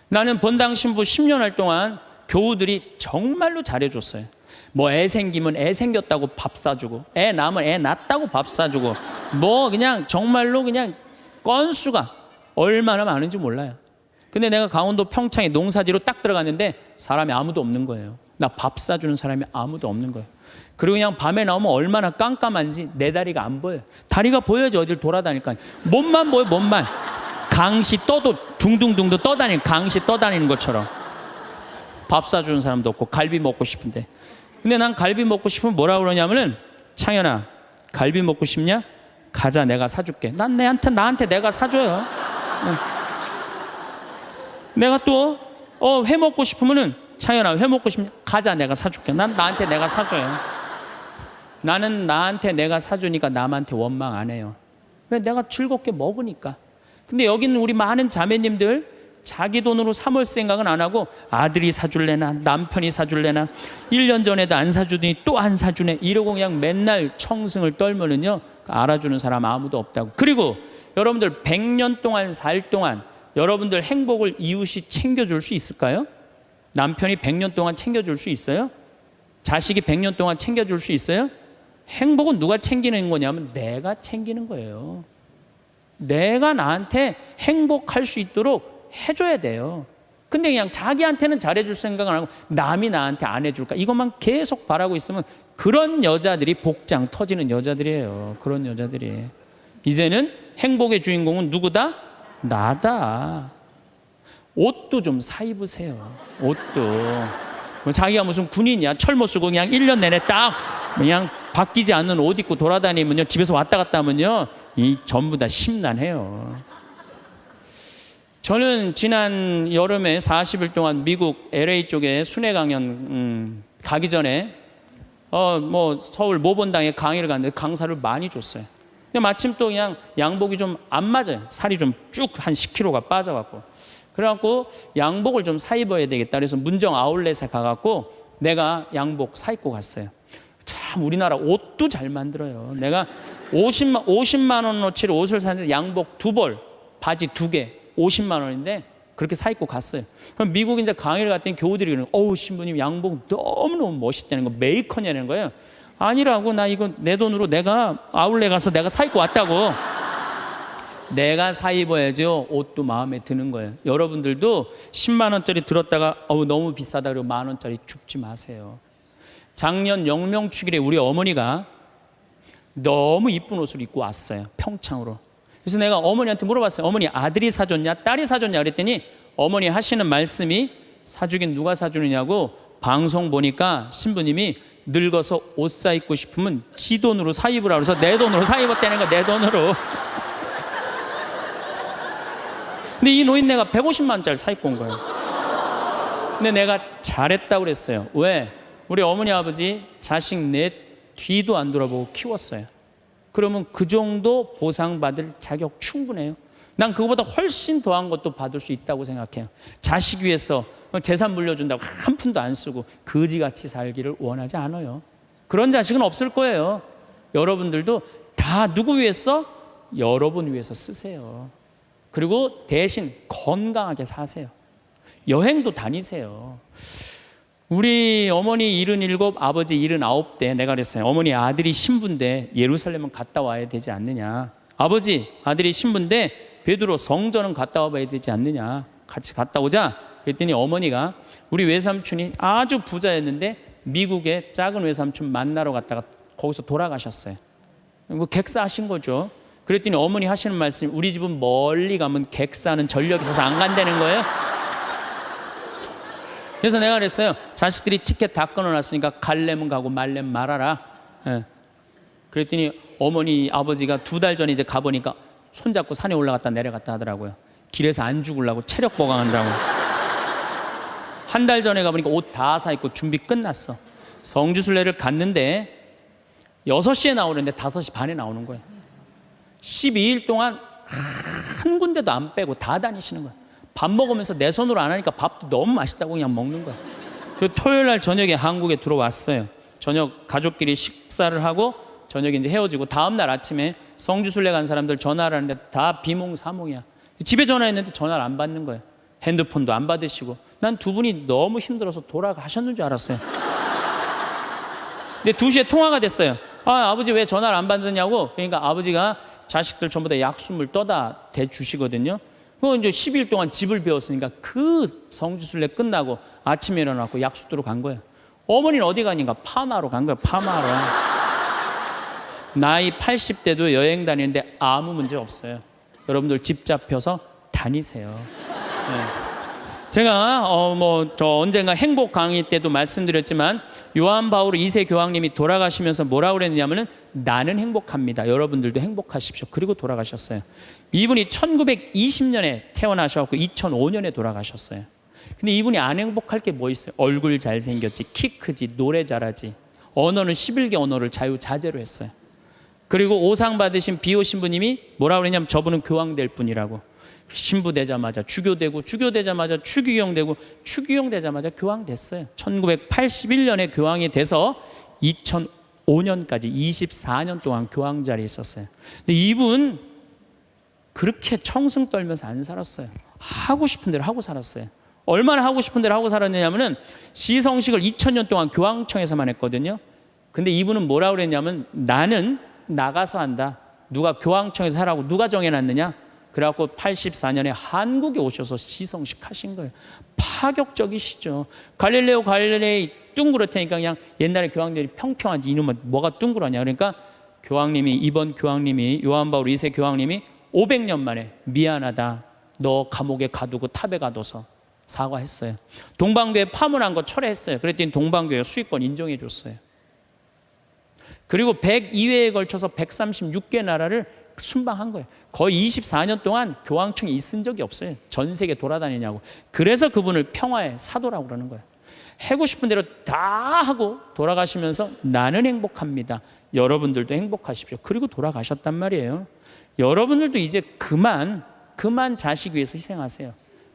나는 본당 신부 10년 할 동안 교우들이 정말로 잘해줬어요. 뭐 애 생기면 애 생겼다고 밥 사주고, 애 낳으면 애 낳았다고 밥 사주고, 뭐 그냥 정말로 그냥 건수가 얼마나 많은지 몰라요. 근데 내가 강원도 평창에 농사지로 딱 들어갔는데 사람이 아무도 없는 거예요. 나 밥 사주는 사람이 아무도 없는 거예요. 그리고 그냥 밤에 나오면 얼마나 깜깜한지 내 다리가 안 보여요. 다리가 보여야지 어딜 돌아다니까. 몸만 보여, 몸만. 강시 떠도 둥둥둥도 떠다니는, 강시 떠다니는 것처럼. 밥 사주는 사람도 없고 갈비 먹고 싶은데. 근데 난 갈비 먹고 싶으면 뭐라 그러냐면은, 창현아 갈비 먹고 싶냐? 가자, 내가 사줄게. 난 나한테 내가 사줘요. 내가 또 회 먹고 싶으면은, 창현아 회 먹고 싶냐? 가자, 내가 사줄게. 난 나한테 내가 사줘요. 나는 나한테 내가 사주니까 남한테 원망 안 해요. 왜? 내가 즐겁게 먹으니까. 근데 여기는 우리 많은 자매님들 자기 돈으로 사 먹을 생각은 안 하고 아들이 사줄래나 남편이 사줄래나 1년 전에도 안 사주더니 또 안 사주네 이러고 그냥 맨날 청승을 떨면은요, 알아주는 사람 아무도 없다고. 그리고 여러분들 100년 동안 살 동안 여러분들 행복을 이웃이 챙겨줄 수 있을까요? 남편이 100년 동안 챙겨줄 수 있어요? 자식이 100년 동안 챙겨줄 수 있어요? 행복은 누가 챙기는 거냐면 내가 챙기는 거예요. 내가 나한테 행복할 수 있도록 해줘야 돼요. 근데 그냥 자기한테는 잘해줄 생각을 안 하고 남이 나한테 안 해줄까 이것만 계속 바라고 있으면 그런 여자들이 복장 터지는 여자들이에요. 그런 여자들이. 이제는 행복의 주인공은 누구다? 나다. 옷도 좀 사 입으세요. 옷도. 자기가 무슨 군인이야. 철모 쓰고 그냥 1년 내내 딱 그냥 바뀌지 않는 옷 입고 돌아다니면요, 집에서 왔다 갔다 하면요, 이 전부 다 심란해요. 저는 지난 여름에 40일 동안 미국 LA 쪽에 순회 강연 가기 전에 서울 모본당에 강의를 갔는데 강사를 많이 줬어요. 근데 마침 또 그냥 양복이 좀 안 맞아요. 살이 좀 쭉 한 10kg가 빠져갖고. 그래갖고 양복을 좀 사 입어야 되겠다. 그래서 문정 아울렛에 가갖고 내가 양복 사 입고 갔어요. 참 우리나라 옷도 잘 만들어요. 내가 50만 원어치를 옷을 샀는데 양복 2벌, 바지 2개, 50만 원인데 그렇게 사 입고 갔어요. 그럼 미국 이제 강의를 갔더니 교우들이 그러는 거예요. 어우 신부님 양복 너무너무 멋있다는 거, 메이커냐는 거예요. 아니라고, 나 이거 내 돈으로 내가 아울렛 가서 내가 사 입고 왔다고. 내가 사 입어야죠. 옷도 마음에 드는 거예요. 여러분들도 10만 원짜리 들었다가 너무 비싸다 그러고 만 원짜리 줍지 마세요. 작년 영명축일에 우리 어머니가 너무 이쁜 옷을 입고 왔어요. 평창으로. 그래서 내가 어머니한테 물어봤어요. 어머니 아들이 사줬냐 딸이 사줬냐 그랬더니 어머니 하시는 말씀이, 사주긴 누가 사주느냐고, 방송 보니까 신부님이 늙어서 옷 사 입고 싶으면 지 돈으로 사 입으라 그래서 내 돈으로 사 입었다는 거, 내 돈으로. 근데 이 노인네가 150만 원짜리 사 입고 온 거예요. 근데 내가 잘했다고 그랬어요. 왜? 우리 어머니 아버지 자식 넷 뒤도 안 돌아보고 키웠어요. 그러면 그 정도 보상받을 자격 충분해요. 난 그거보다 훨씬 더한 것도 받을 수 있다고 생각해요. 자식 위해서 재산 물려준다고 한 푼도 안 쓰고 거지같이 살기를 원하지 않아요. 그런 자식은 없을 거예요. 여러분들도 다 누구 위해서? 여러분 위해서 쓰세요. 그리고 대신 건강하게 사세요. 여행도 다니세요. 우리 어머니 77, 아버지 79 때 내가 그랬어요. 어머니 아들이 신부인데 예루살렘은 갔다 와야 되지 않느냐. 아버지 아들이 신부인데 베드로 성전은 갔다 와봐야 되지 않느냐. 같이 갔다 오자. 그랬더니 어머니가, 우리 외삼촌이 아주 부자였는데 미국에 작은 외삼촌 만나러 갔다가 거기서 돌아가셨어요. 뭐 객사하신 거죠. 그랬더니 어머니 하시는 말씀이, 우리 집은 멀리 가면 객사는 전력이 있어서 안 간다는 거예요. 그래서 내가 그랬어요. 자식들이 티켓 다 끊어놨으니까 갈래면 가고 말래면 말아라. 예. 그랬더니 어머니 아버지가 2달 전에 이제 가보니까 손잡고 산에 올라갔다 내려갔다 하더라고요. 길에서 안 죽으려고 체력 보강한다고. 한 달 전에 가보니까 옷 다 사입고 준비 끝났어. 성지순례를 갔는데 6시에 나오는데 5시 반에 나오는 거예요. 12일 동안 한 군데도 안 빼고 다 다니시는 거예요. 밥 먹으면서 내 손으로 안 하니까 밥도 너무 맛있다고 그냥 먹는 거예요. 그 토요일 날 저녁에 한국에 들어왔어요. 저녁 가족끼리 식사를 하고 저녁에 이제 헤어지고 다음 날 아침에 성지순례 간 사람들 전화를 하는데 다 비몽사몽이야. 집에 전화했는데 전화를 안 받는 거예요. 핸드폰도 안 받으시고. 난 두 분이 너무 힘들어서 돌아가셨는 줄 알았어요. 근데 2시에 통화가 됐어요. 아버지 왜 전화를 안 받느냐고. 그러니까 아버지가 자식들 전부 다 약수물 떠다 대주시거든요. 그 이제 10일 동안 집을 배웠으니까 그 성지순례 끝나고 아침에 일어나고 약수도로 간 거예요. 어머니는 어디 가니까 파마로 간 거예요. 파마로. 나이 80대도 여행 다니는데 아무 문제 없어요. 여러분들 집 잡혀서 다니세요. 네. 제가 저 언젠가 행복 강의 때도 말씀드렸지만 요한 바울 2세 교황님이 돌아가시면서 뭐라 그랬냐면은 나는 행복합니다. 여러분들도 행복하십시오. 그리고 돌아가셨어요. 이분이 1920년에 태어나셔서 2005년에 돌아가셨어요. 근데 이분이 안 행복할 게 뭐 있어요? 얼굴 잘생겼지, 키 크지, 노래 잘하지. 언어는 11개 언어를 자유자재로 했어요. 그리고 오상 받으신 비오 신부님이 뭐라 그랬냐면 저분은 교황 될 분이라고. 신부 되자마자 주교되고, 주교되자마자 추기경 되고, 추기경 되자마자 교황 됐어요. 1981년에 교황이 돼서 2005년까지 24년 동안 교황 자리에 있었어요. 근데 이분 그렇게 청승 떨면서 안 살았어요. 하고 싶은 대로 하고 살았어요. 얼마나 하고 싶은 대로 하고 살았냐면은 시성식을 2000년 동안 교황청에서만 했거든요. 근데 이분은 뭐라 그랬냐면 나는 나가서 한다. 누가 교황청에서 하라고 누가 정해놨느냐? 그래갖고 84년에 한국에 오셔서 시성식 하신 거예요. 파격적이시죠. 갈릴레오 갈릴레이 둥그렇다니까 그냥 옛날에 교황들이 평평하지 이놈은 뭐가 둥그러냐. 그러니까 이번 교황님이 요한 바울 2세 교황님이 500년 만에 미안하다. 너 감옥에 가두고 탑에 가둬서 사과했어요. 동방교회 파문한 거 철회했어요. 그랬더니 동방교회 수익권 인정해 줬어요. 그리고 102회에 걸쳐서 136개 나라를 순방한 거예요. 거의 24년 동안 교황청에 있은 적이 없어요. 전 세계 돌아다니냐고. 그래서 그분을 평화의 사도라고 그러는 거예요. 하고 싶은 대로 다 하고 돌아가시면서 나는 행복합니다. 여러분들도 행복하십시오. 그리고 돌아가셨단 말이에요. 여러분들도 이제 그만 자식 위해서 희생하세요.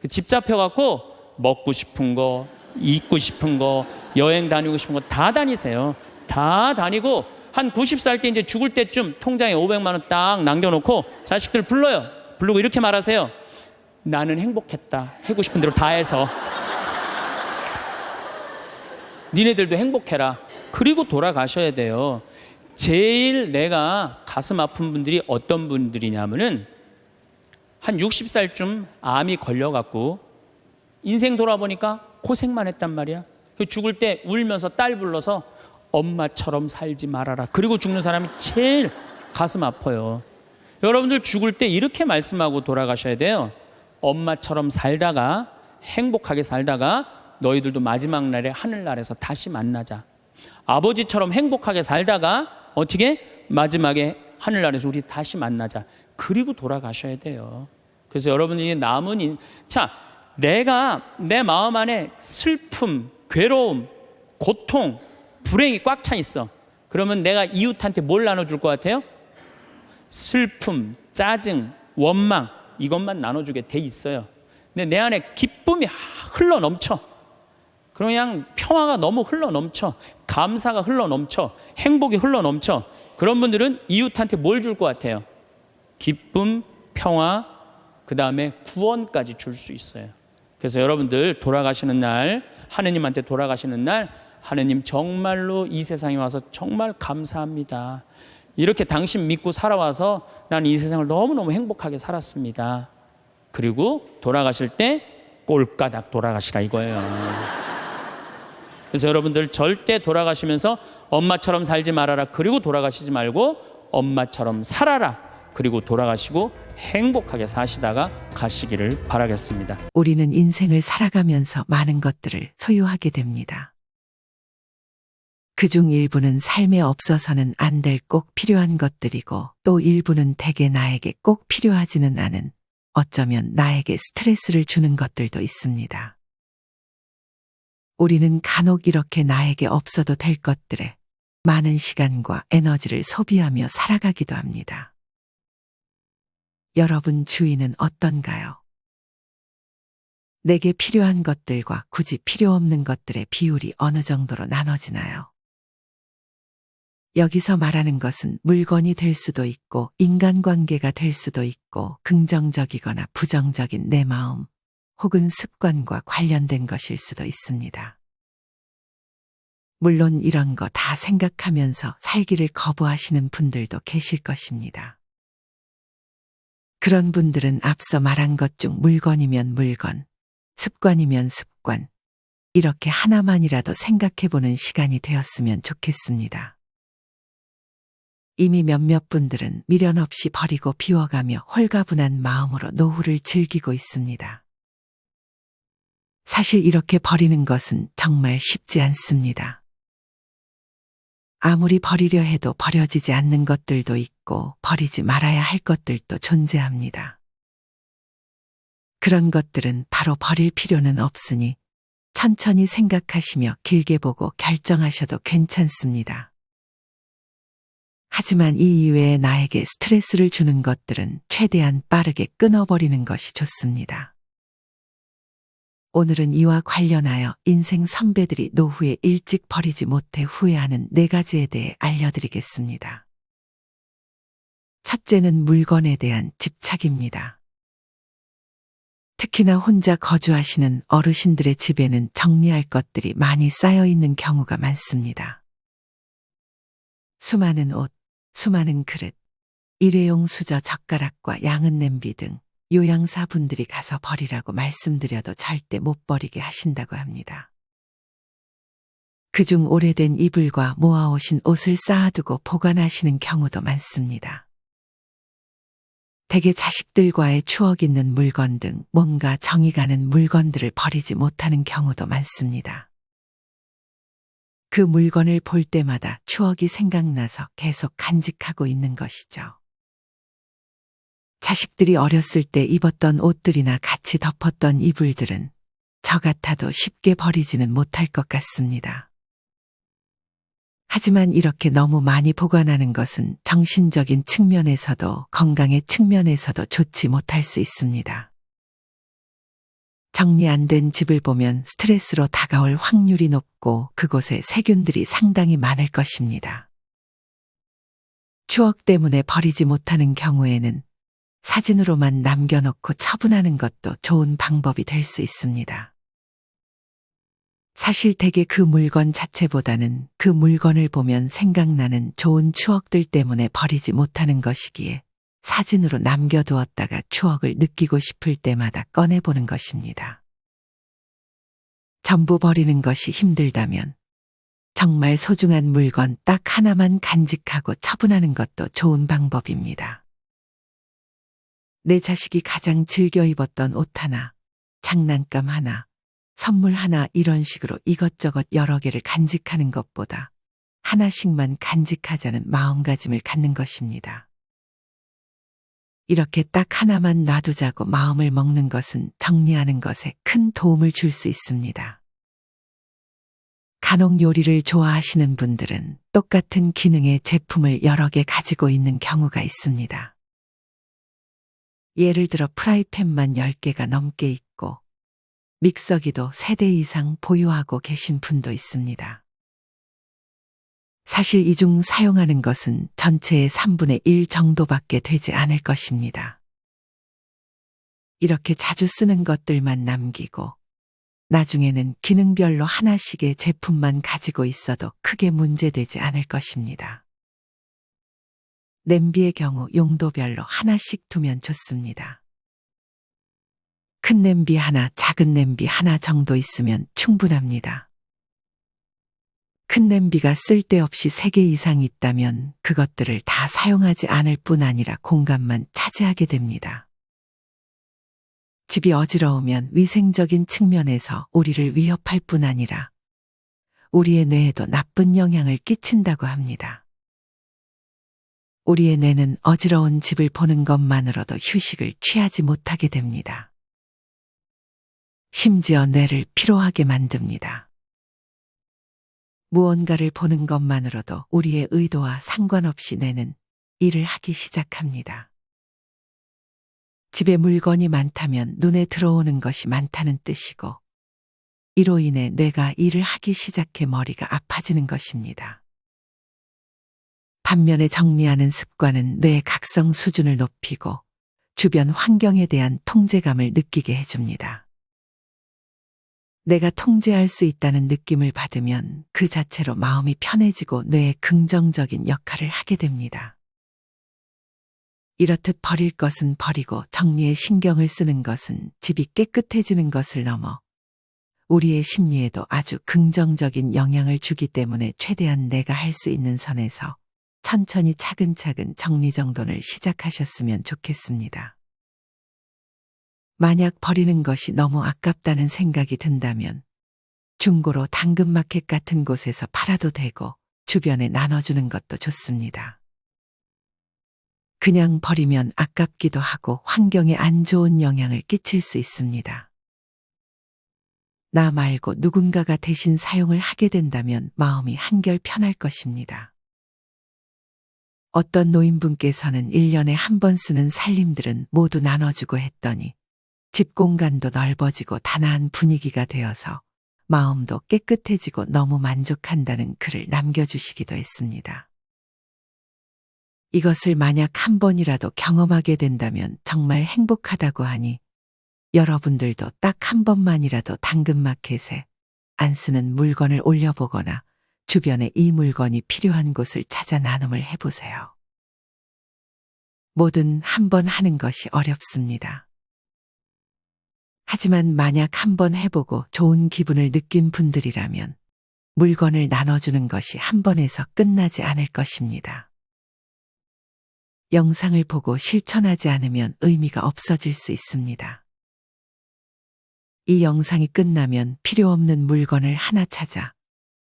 집 잡혀갖고 먹고 싶은 거, 입고 싶은 거, 여행 다니고 싶은 거 다 다니세요. 다 다니고 한 90살 때 이제 죽을 때쯤 통장에 500만 원 딱 남겨놓고 자식들 불러요. 부르고 이렇게 말하세요. 나는 행복했다. 하고 싶은 대로 다 해서. 니네들도 행복해라. 그리고 돌아가셔야 돼요. 제일 내가 가슴 아픈 분들이 어떤 분들이냐면은 한 60살쯤 암이 걸려갖고 인생 돌아보니까 고생만 했단 말이야. 죽을 때 울면서 딸 불러서 엄마처럼 살지 말아라. 그리고 죽는 사람이 제일 가슴 아파요. 여러분들 죽을 때 이렇게 말씀하고 돌아가셔야 돼요. 엄마처럼 살다가 행복하게 살다가 너희들도 마지막 날에 하늘나라에서 다시 만나자. 아버지처럼 행복하게 살다가 어떻게? 마지막에 하늘나라에서 우리 다시 만나자. 그리고 돌아가셔야 돼요. 그래서 여러분이 내가 내 마음 안에 슬픔, 괴로움, 고통, 불행이 꽉 차 있어. 그러면 내가 이웃한테 뭘 나눠줄 것 같아요? 슬픔, 짜증, 원망 이것만 나눠주게 돼 있어요. 근데 내 안에 기쁨이 흘러 넘쳐. 그냥 평화가 너무 흘러 넘쳐. 감사가 흘러 넘쳐. 행복이 흘러 넘쳐. 그런 분들은 이웃한테 뭘 줄 것 같아요? 기쁨, 평화, 그 다음에 구원까지 줄 수 있어요. 그래서 여러분들 돌아가시는 날, 하느님한테 돌아가시는 날, 하느님 정말로 이 세상에 와서 정말 감사합니다. 이렇게 당신 믿고 살아와서 나는 이 세상을 너무너무 행복하게 살았습니다. 그리고 돌아가실 때 꼴까닥 돌아가시라 이거예요. 그래서 여러분들 절대 돌아가시면서 엄마처럼 살지 말아라. 그리고 돌아가시지 말고 엄마처럼 살아라. 그리고 돌아가시고 행복하게 사시다가 가시기를 바라겠습니다. 우리는 인생을 살아가면서 많은 것들을 소유하게 됩니다. 그중 일부는 삶에 없어서는 안 될 꼭 필요한 것들이고 또 일부는 대개 나에게 꼭 필요하지는 않은 어쩌면 나에게 스트레스를 주는 것들도 있습니다. 우리는 간혹 이렇게 나에게 없어도 될 것들에 많은 시간과 에너지를 소비하며 살아가기도 합니다. 여러분 주위는 어떤가요? 내게 필요한 것들과 굳이 필요 없는 것들의 비율이 어느 정도로 나눠지나요? 여기서 말하는 것은 물건이 될 수도 있고 인간관계가 될 수도 있고 긍정적이거나 부정적인 내 마음 혹은 습관과 관련된 것일 수도 있습니다. 물론 이런 거 다 생각하면서 살기를 거부하시는 분들도 계실 것입니다. 그런 분들은 앞서 말한 것 중 물건이면 물건, 습관이면 습관, 이렇게 하나만이라도 생각해보는 시간이 되었으면 좋겠습니다. 이미 몇몇 분들은 미련 없이 버리고 비워가며 홀가분한 마음으로 노후를 즐기고 있습니다. 사실 이렇게 버리는 것은 정말 쉽지 않습니다. 아무리 버리려 해도 버려지지 않는 것들도 있고 버리지 말아야 할 것들도 존재합니다. 그런 것들은 바로 버릴 필요는 없으니 천천히 생각하시며 길게 보고 결정하셔도 괜찮습니다. 하지만 이 이외에 나에게 스트레스를 주는 것들은 최대한 빠르게 끊어버리는 것이 좋습니다. 오늘은 이와 관련하여 인생 선배들이 노후에 일찍 버리지 못해 후회하는 4가지에 대해 알려드리겠습니다. 첫째는 물건에 대한 집착입니다. 특히나 혼자 거주하시는 어르신들의 집에는 정리할 것들이 많이 쌓여 있는 경우가 많습니다. 수많은 옷, 수많은 그릇, 일회용 수저 젓가락과 양은 냄비 등 요양사 분들이 가서 버리라고 말씀드려도 절대 못 버리게 하신다고 합니다. 그중 오래된 이불과 모아오신 옷을 쌓아두고 보관하시는 경우도 많습니다. 대개 자식들과의 추억 있는 물건 등 뭔가 정이 가는 물건들을 버리지 못하는 경우도 많습니다. 그 물건을 볼 때마다 추억이 생각나서 계속 간직하고 있는 것이죠. 자식들이 어렸을 때 입었던 옷들이나 같이 덮었던 이불들은 저 같아도 쉽게 버리지는 못할 것 같습니다. 하지만 이렇게 너무 많이 보관하는 것은 정신적인 측면에서도 건강의 측면에서도 좋지 못할 수 있습니다. 정리 안 된 집을 보면 스트레스로 다가올 확률이 높고 그곳에 세균들이 상당히 많을 것입니다. 추억 때문에 버리지 못하는 경우에는 사진으로만 남겨놓고 처분하는 것도 좋은 방법이 될 수 있습니다. 사실 대개 그 물건 자체보다는 그 물건을 보면 생각나는 좋은 추억들 때문에 버리지 못하는 것이기에 사진으로 남겨두었다가 추억을 느끼고 싶을 때마다 꺼내보는 것입니다. 전부 버리는 것이 힘들다면 정말 소중한 물건 딱 하나만 간직하고 처분하는 것도 좋은 방법입니다. 내 자식이 가장 즐겨 입었던 옷 하나, 장난감 하나, 선물 하나 이런 식으로 이것저것 여러 개를 간직하는 것보다 하나씩만 간직하자는 마음가짐을 갖는 것입니다. 이렇게 딱 하나만 놔두자고 마음을 먹는 것은 정리하는 것에 큰 도움을 줄 수 있습니다. 간혹 요리를 좋아하시는 분들은 똑같은 기능의 제품을 여러 개 가지고 있는 경우가 있습니다. 예를 들어 프라이팬만 10개가 넘게 있고 믹서기도 3대 이상 보유하고 계신 분도 있습니다. 사실 이 중 사용하는 것은 전체의 3분의 1 정도밖에 되지 않을 것입니다. 이렇게 자주 쓰는 것들만 남기고 나중에는 기능별로 하나씩의 제품만 가지고 있어도 크게 문제되지 않을 것입니다. 냄비의 경우 용도별로 하나씩 두면 좋습니다. 큰 냄비 하나, 작은 냄비 하나 정도 있으면 충분합니다. 큰 냄비가 쓸데없이 3개 이상 있다면 그것들을 다 사용하지 않을 뿐 아니라 공간만 차지하게 됩니다. 집이 어지러우면 위생적인 측면에서 우리를 위협할 뿐 아니라 우리의 뇌에도 나쁜 영향을 끼친다고 합니다. 우리의 뇌는 어지러운 집을 보는 것만으로도 휴식을 취하지 못하게 됩니다. 심지어 뇌를 피로하게 만듭니다. 무언가를 보는 것만으로도 우리의 의도와 상관없이 뇌는 일을 하기 시작합니다. 집에 물건이 많다면 눈에 들어오는 것이 많다는 뜻이고, 이로 인해 뇌가 일을 하기 시작해 머리가 아파지는 것입니다. 반면에 정리하는 습관은 뇌의 각성 수준을 높이고 주변 환경에 대한 통제감을 느끼게 해줍니다. 내가 통제할 수 있다는 느낌을 받으면 그 자체로 마음이 편해지고 뇌의 긍정적인 역할을 하게 됩니다. 이렇듯 버릴 것은 버리고 정리에 신경을 쓰는 것은 집이 깨끗해지는 것을 넘어 우리의 심리에도 아주 긍정적인 영향을 주기 때문에 최대한 내가 할 수 있는 선에서 천천히 차근차근 정리정돈을 시작하셨으면 좋겠습니다. 만약 버리는 것이 너무 아깝다는 생각이 든다면 중고로 당근마켓 같은 곳에서 팔아도 되고 주변에 나눠주는 것도 좋습니다. 그냥 버리면 아깝기도 하고 환경에 안 좋은 영향을 끼칠 수 있습니다. 나 말고 누군가가 대신 사용을 하게 된다면 마음이 한결 편할 것입니다. 어떤 노인분께서는 1년에 한 번 쓰는 살림들은 모두 나눠주고 했더니 집 공간도 넓어지고 단아한 분위기가 되어서 마음도 깨끗해지고 너무 만족한다는 글을 남겨주시기도 했습니다. 이것을 만약 한 번이라도 경험하게 된다면 정말 행복하다고 하니 여러분들도 딱 한 번만이라도 당근마켓에 안 쓰는 물건을 올려보거나 주변에 이 물건이 필요한 곳을 찾아 나눔을 해보세요. 뭐든 한 번 하는 것이 어렵습니다. 하지만 만약 한 번 해보고 좋은 기분을 느낀 분들이라면 물건을 나눠주는 것이 한 번에서 끝나지 않을 것입니다. 영상을 보고 실천하지 않으면 의미가 없어질 수 있습니다. 이 영상이 끝나면 필요 없는 물건을 하나 찾아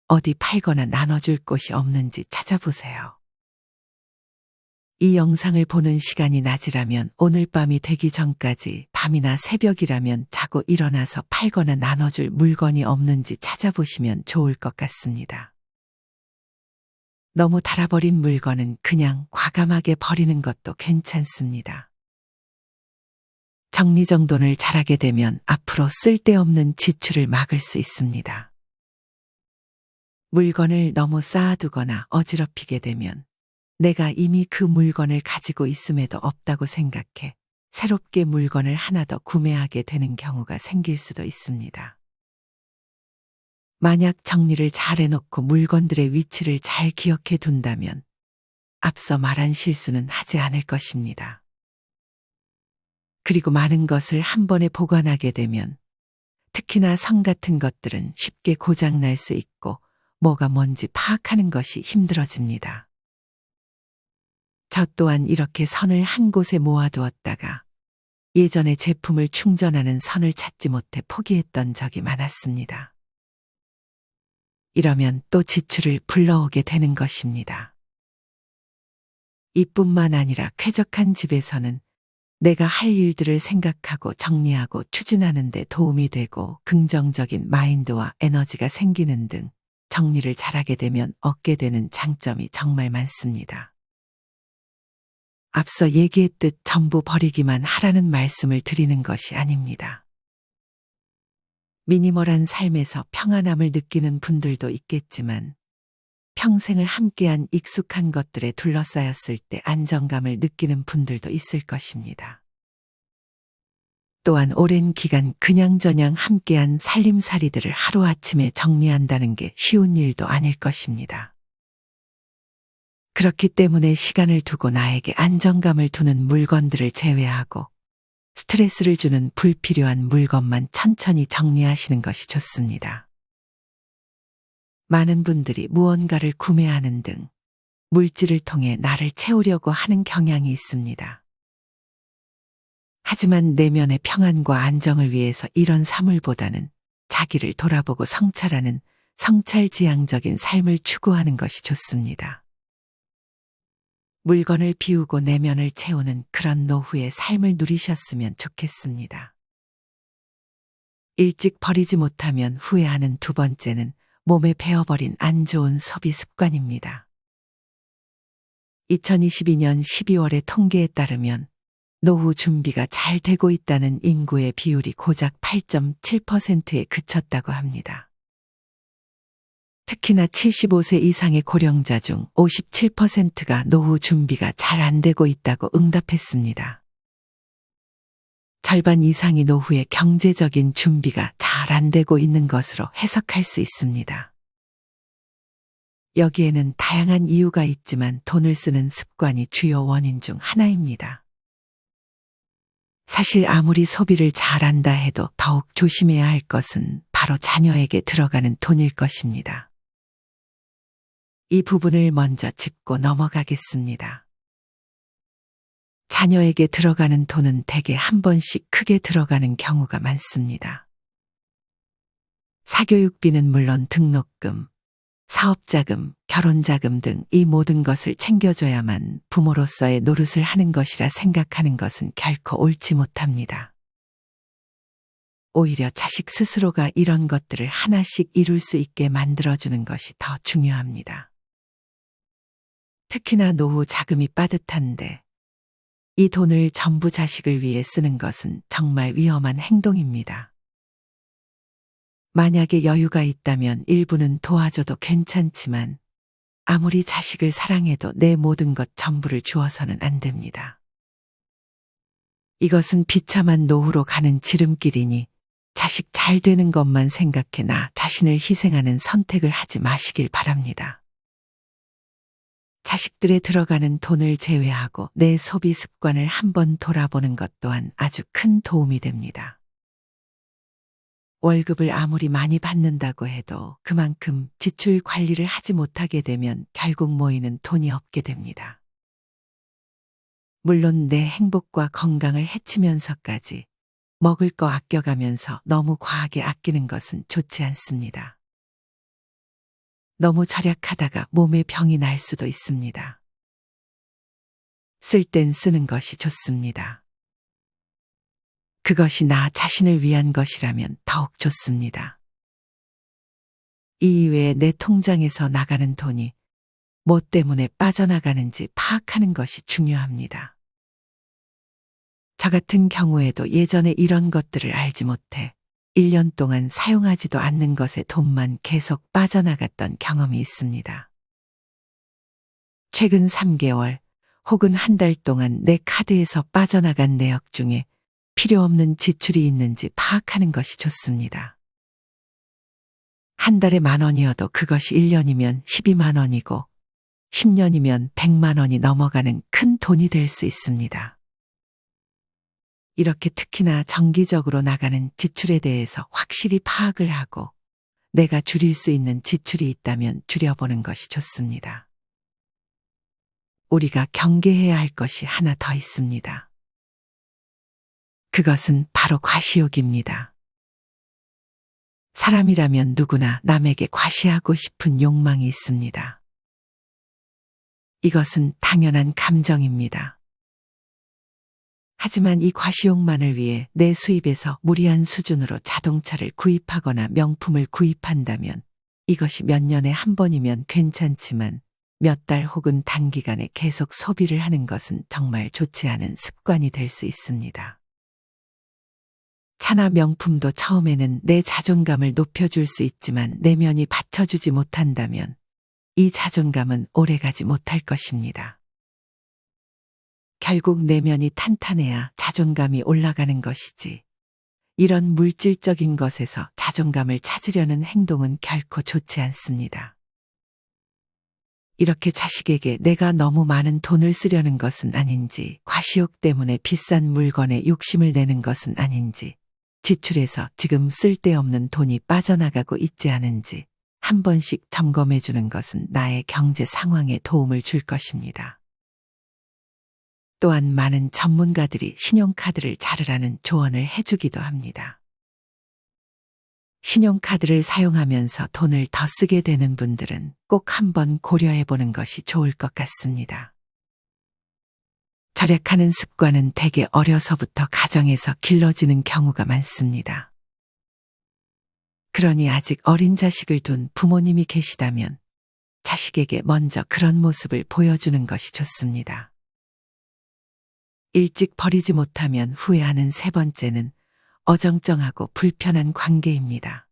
어디 팔거나 나눠줄 곳이 없는지 찾아보세요. 이 영상을 보는 시간이 낮이라면 오늘 밤이 되기 전까지 밤이나 새벽이라면 자고 일어나서 팔거나 나눠줄 물건이 없는지 찾아보시면 좋을 것 같습니다. 너무 닳아버린 물건은 그냥 과감하게 버리는 것도 괜찮습니다. 정리정돈을 잘하게 되면 앞으로 쓸데없는 지출을 막을 수 있습니다. 물건을 너무 쌓아두거나 어지럽히게 되면 내가 이미 그 물건을 가지고 있음에도 없다고 생각해 새롭게 물건을 하나 더 구매하게 되는 경우가 생길 수도 있습니다. 만약 정리를 잘 해놓고 물건들의 위치를 잘 기억해 둔다면 앞서 말한 실수는 하지 않을 것입니다. 그리고 많은 것을 한 번에 보관하게 되면 특히나 성 같은 것들은 쉽게 고장날 수 있고 뭐가 뭔지 파악하는 것이 힘들어집니다. 저 또한 이렇게 선을 한 곳에 모아두었다가 예전에 제품을 충전하는 선을 찾지 못해 포기했던 적이 많았습니다. 이러면 또 지출을 불러오게 되는 것입니다. 이뿐만 아니라 쾌적한 집에서는 내가 할 일들을 생각하고 정리하고 추진하는 데 도움이 되고 긍정적인 마인드와 에너지가 생기는 등 정리를 잘하게 되면 얻게 되는 장점이 정말 많습니다. 앞서 얘기했듯 전부 버리기만 하라는 말씀을 드리는 것이 아닙니다. 미니멀한 삶에서 평안함을 느끼는 분들도 있겠지만 평생을 함께한 익숙한 것들에 둘러싸였을 때 안정감을 느끼는 분들도 있을 것입니다. 또한 오랜 기간 그냥저냥 함께한 살림살이들을 하루아침에 정리한다는 게 쉬운 일도 아닐 것입니다. 그렇기 때문에 시간을 두고 나에게 안정감을 두는 물건들을 제외하고 스트레스를 주는 불필요한 물건만 천천히 정리하시는 것이 좋습니다. 많은 분들이 무언가를 구매하는 등 물질을 통해 나를 채우려고 하는 경향이 있습니다. 하지만 내면의 평안과 안정을 위해서 이런 사물보다는 자기를 돌아보고 성찰하는 성찰지향적인 삶을 추구하는 것이 좋습니다. 물건을 비우고 내면을 채우는 그런 노후의 삶을 누리셨으면 좋겠습니다. 일찍 버리지 못하면 후회하는 두 번째는 몸에 배어버린 안 좋은 소비 습관입니다. 2022년 12월의 통계에 따르면 노후 준비가 잘 되고 있다는 인구의 비율이 고작 8.7%에 그쳤다고 합니다. 특히나 75세 이상의 고령자 중 57%가 노후 준비가 잘 안 되고 있다고 응답했습니다. 절반 이상이 노후의 경제적인 준비가 잘 안 되고 있는 것으로 해석할 수 있습니다. 여기에는 다양한 이유가 있지만 돈을 쓰는 습관이 주요 원인 중 하나입니다. 사실 아무리 소비를 잘한다 해도 더욱 조심해야 할 것은 바로 자녀에게 들어가는 돈일 것입니다. 이 부분을 먼저 짚고 넘어가겠습니다. 자녀에게 들어가는 돈은 대개 한 번씩 크게 들어가는 경우가 많습니다. 사교육비는 물론 등록금, 사업자금, 결혼자금 등 이 모든 것을 챙겨줘야만 부모로서의 노릇을 하는 것이라 생각하는 것은 결코 옳지 못합니다. 오히려 자식 스스로가 이런 것들을 하나씩 이룰 수 있게 만들어주는 것이 더 중요합니다. 특히나 노후 자금이 빠듯한데 이 돈을 전부 자식을 위해 쓰는 것은 정말 위험한 행동입니다. 만약에 여유가 있다면 일부는 도와줘도 괜찮지만 아무리 자식을 사랑해도 내 모든 것 전부를 주어서는 안 됩니다. 이것은 비참한 노후로 가는 지름길이니 자식 잘 되는 것만 생각해 나 자신을 희생하는 선택을 하지 마시길 바랍니다. 자식들에 들어가는 돈을 제외하고 내 소비 습관을 한번 돌아보는 것 또한 아주 큰 도움이 됩니다. 월급을 아무리 많이 받는다고 해도 그만큼 지출 관리를 하지 못하게 되면 결국 모이는 돈이 없게 됩니다. 물론 내 행복과 건강을 해치면서까지 먹을 거 아껴가면서 너무 과하게 아끼는 것은 좋지 않습니다. 너무 절약하다가 몸에 병이 날 수도 있습니다. 쓸 땐 쓰는 것이 좋습니다. 그것이 나 자신을 위한 것이라면 더욱 좋습니다. 이 이외에 내 통장에서 나가는 돈이 뭐 때문에 빠져나가는지 파악하는 것이 중요합니다. 저 같은 경우에도 예전에 이런 것들을 알지 못해 1년 동안 사용하지도 않는 것에 돈만 계속 빠져나갔던 경험이 있습니다. 최근 3개월 혹은 한 달 동안 내 카드에서 빠져나간 내역 중에 필요 없는 지출이 있는지 파악하는 것이 좋습니다. 한 달에 10,000원이어도 그것이 1년이면 12만 원이고 10년이면 100만 원이 넘어가는 큰 돈이 될 수 있습니다. 이렇게 특히나 정기적으로 나가는 지출에 대해서 확실히 파악을 하고 내가 줄일 수 있는 지출이 있다면 줄여보는 것이 좋습니다. 우리가 경계해야 할 것이 하나 더 있습니다. 그것은 바로 과시욕입니다. 사람이라면 누구나 남에게 과시하고 싶은 욕망이 있습니다. 이것은 당연한 감정입니다. 하지만 이 과시욕만을 위해 내 수입에서 무리한 수준으로 자동차를 구입하거나 명품을 구입한다면 이것이 몇 년에 한 번이면 괜찮지만 몇 달 혹은 단기간에 계속 소비를 하는 것은 정말 좋지 않은 습관이 될 수 있습니다. 차나 명품도 처음에는 내 자존감을 높여줄 수 있지만 내면이 받쳐주지 못한다면 이 자존감은 오래가지 못할 것입니다. 결국 내면이 탄탄해야 자존감이 올라가는 것이지 이런 물질적인 것에서 자존감을 찾으려는 행동은 결코 좋지 않습니다. 이렇게 자식에게 내가 너무 많은 돈을 쓰려는 것은 아닌지, 과시욕 때문에 비싼 물건에 욕심을 내는 것은 아닌지, 지출에서 지금 쓸데없는 돈이 빠져나가고 있지 않은지 한 번씩 점검해 주는 것은 나의 경제 상황에 도움을 줄 것입니다. 또한 많은 전문가들이 신용카드를 자르라는 조언을 해주기도 합니다. 신용카드를 사용하면서 돈을 더 쓰게 되는 분들은 꼭 한번 고려해 보는 것이 좋을 것 같습니다. 절약하는 습관은 대개 어려서부터 가정에서 길러지는 경우가 많습니다. 그러니 아직 어린 자식을 둔 부모님이 계시다면 자식에게 먼저 그런 모습을 보여주는 것이 좋습니다. 일찍 버리지 못하면 후회하는 세 번째는 어정쩡하고 불편한 관계입니다.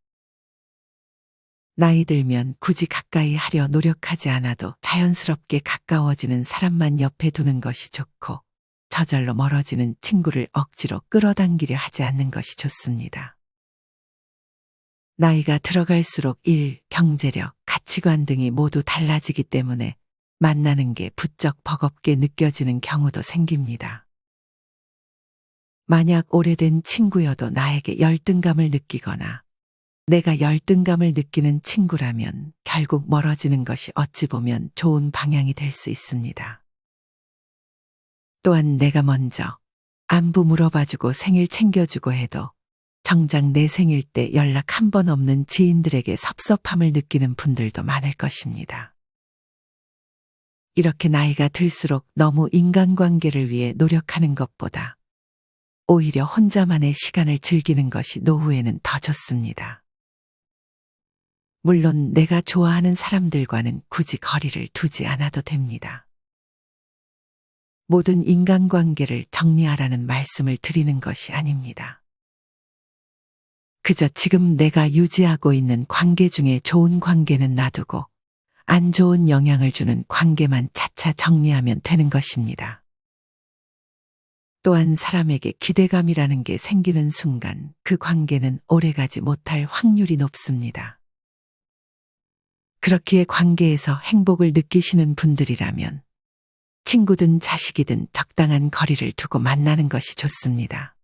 나이 들면 굳이 가까이 하려 노력하지 않아도 자연스럽게 가까워지는 사람만 옆에 두는 것이 좋고, 저절로 멀어지는 친구를 억지로 끌어당기려 하지 않는 것이 좋습니다. 나이가 들어갈수록 일, 경제력, 가치관 등이 모두 달라지기 때문에 만나는 게 부쩍 버겁게 느껴지는 경우도 생깁니다. 만약 오래된 친구여도 나에게 열등감을 느끼거나 내가 열등감을 느끼는 친구라면 결국 멀어지는 것이 어찌 보면 좋은 방향이 될 수 있습니다. 또한 내가 먼저 안부 물어봐주고 생일 챙겨주고 해도 정작 내 생일 때 연락 한 번 없는 지인들에게 섭섭함을 느끼는 분들도 많을 것입니다. 이렇게 나이가 들수록 너무 인간관계를 위해 노력하는 것보다 오히려 혼자만의 시간을 즐기는 것이 노후에는 더 좋습니다. 물론 내가 좋아하는 사람들과는 굳이 거리를 두지 않아도 됩니다. 모든 인간관계를 정리하라는 말씀을 드리는 것이 아닙니다. 그저 지금 내가 유지하고 있는 관계 중에 좋은 관계는 놔두고 안 좋은 영향을 주는 관계만 차차 정리하면 되는 것입니다. 또한 사람에게 기대감이라는 게 생기는 순간 그 관계는 오래가지 못할 확률이 높습니다. 그렇기에 관계에서 행복을 느끼시는 분들이라면 친구든 자식이든 적당한 거리를 두고 만나는 것이 좋습니다.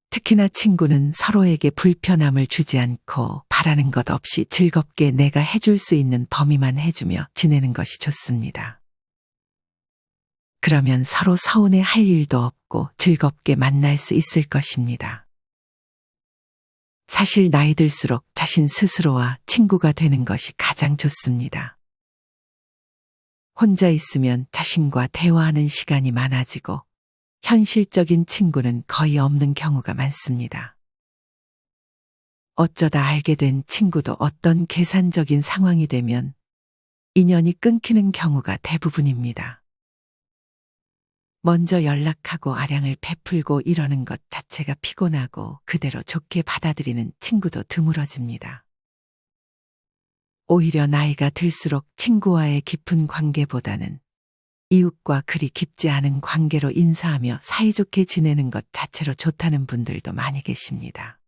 특히나 친구는 서로에게 불편함을 주지 않고 바라는 것 없이 즐겁게 내가 해줄 수 있는 범위만 해주며 지내는 것이 좋습니다. 그러면 서로 서운해 할 일도 없고 즐겁게 만날 수 있을 것입니다. 사실 나이 들수록 자신 스스로와 친구가 되는 것이 가장 좋습니다. 혼자 있으면 자신과 대화하는 시간이 많아지고 현실적인 친구는 거의 없는 경우가 많습니다. 어쩌다 알게 된 친구도 어떤 계산적인 상황이 되면 인연이 끊기는 경우가 대부분입니다. 먼저 연락하고 아량을 베풀고 이러는 것 자체가 피곤하고 그대로 좋게 받아들이는 친구도 드물어집니다. 오히려 나이가 들수록 친구와의 깊은 관계보다는 이웃과 그리 깊지 않은 관계로 인사하며 사이좋게 지내는 것 자체로 좋다는 분들도 많이 계십니다.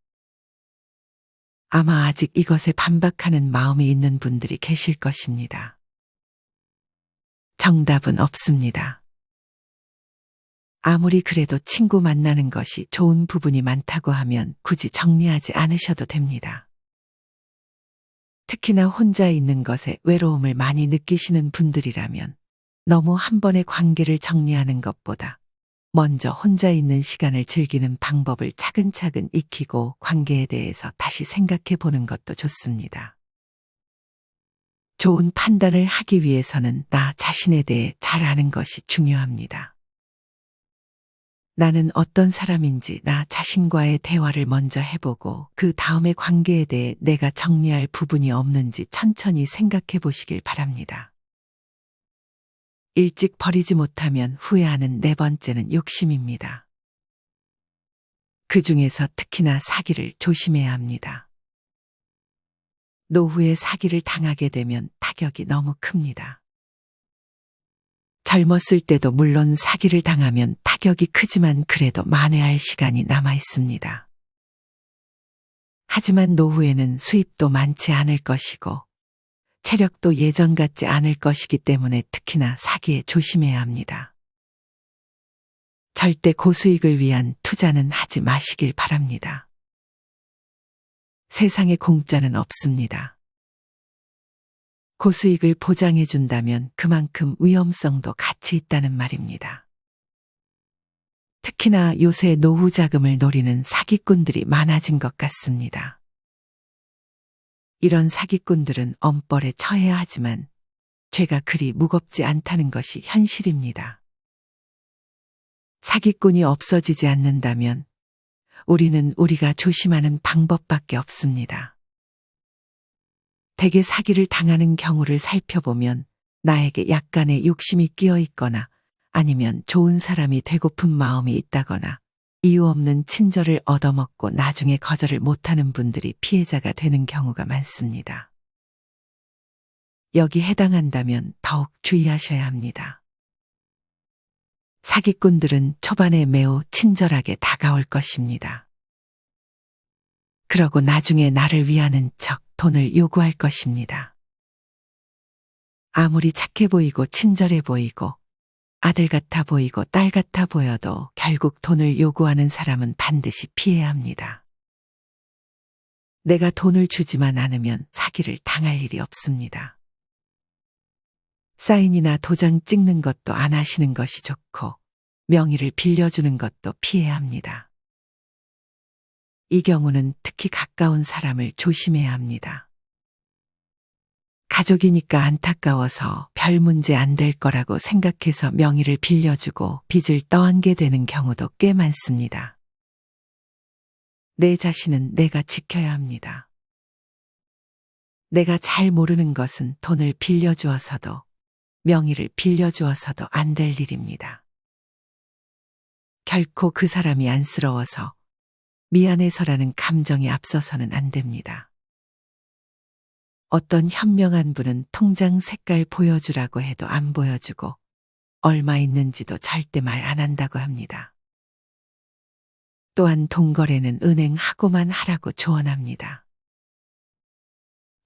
아마 아직 이것에 반박하는 마음이 있는 분들이 계실 것입니다. 정답은 없습니다. 아무리 그래도 친구 만나는 것이 좋은 부분이 많다고 하면 굳이 정리하지 않으셔도 됩니다. 특히나 혼자 있는 것에 외로움을 많이 느끼시는 분들이라면 너무 한 번의 관계를 정리하는 것보다 먼저 혼자 있는 시간을 즐기는 방법을 차근차근 익히고 관계에 대해서 다시 생각해 보는 것도 좋습니다. 좋은 판단을 하기 위해서는 나 자신에 대해 잘 아는 것이 중요합니다. 나는 어떤 사람인지 나 자신과의 대화를 먼저 해보고 그 다음에 관계에 대해 내가 정리할 부분이 없는지 천천히 생각해 보시길 바랍니다. 일찍 버리지 못하면 후회하는 네 번째는 욕심입니다. 그 중에서 특히나 사기를 조심해야 합니다. 노후에 사기를 당하게 되면 타격이 너무 큽니다. 젊었을 때도 물론 사기를 당하면 타격이 크지만 그래도 만회할 시간이 남아 있습니다. 하지만 노후에는 수입도 많지 않을 것이고 체력도 예전 같지 않을 것이기 때문에 특히나 사기에 조심해야 합니다. 절대 고수익을 위한 투자는 하지 마시길 바랍니다. 세상에 공짜는 없습니다. 고수익을 보장해 준다면 그만큼 위험성도 같이 있다는 말입니다. 특히나 요새 노후 자금을 노리는 사기꾼들이 많아진 것 같습니다. 이런 사기꾼들은 엄벌에 처해야 하지만 죄가 그리 무겁지 않다는 것이 현실입니다. 사기꾼이 없어지지 않는다면 우리는 우리가 조심하는 방법밖에 없습니다. 대개 사기를 당하는 경우를 살펴보면 나에게 약간의 욕심이 끼어 있거나 아니면 좋은 사람이 되고픈 마음이 있다거나 이유 없는 친절을 얻어먹고 나중에 거절을 못하는 분들이 피해자가 되는 경우가 많습니다. 여기 해당한다면 더욱 주의하셔야 합니다. 사기꾼들은 초반에 매우 친절하게 다가올 것입니다. 그러고 나중에 나를 위하는 척 돈을 요구할 것입니다. 아무리 착해 보이고 친절해 보이고 아들 같아 보이고 딸 같아 보여도 결국 돈을 요구하는 사람은 반드시 피해야 합니다. 내가 돈을 주지만 않으면 사기를 당할 일이 없습니다. 사인이나 도장 찍는 것도 안 하시는 것이 좋고 명의를 빌려주는 것도 피해야 합니다. 이 경우는 특히 가까운 사람을 조심해야 합니다. 가족이니까 안타까워서 별 문제 안 될 거라고 생각해서 명의를 빌려주고 빚을 떠안게 되는 경우도 꽤 많습니다. 내 자신은 내가 지켜야 합니다. 내가 잘 모르는 것은 돈을 빌려주어서도 명의를 빌려주어서도 안 될 일입니다. 결코 그 사람이 안쓰러워서 미안해서라는 감정이 앞서서는 안 됩니다. 어떤 현명한 분은 통장 색깔 보여주라고 해도 안 보여주고 얼마 있는지도 절대 말 안 한다고 합니다. 또한 돈거래는 은행하고만 하라고 조언합니다.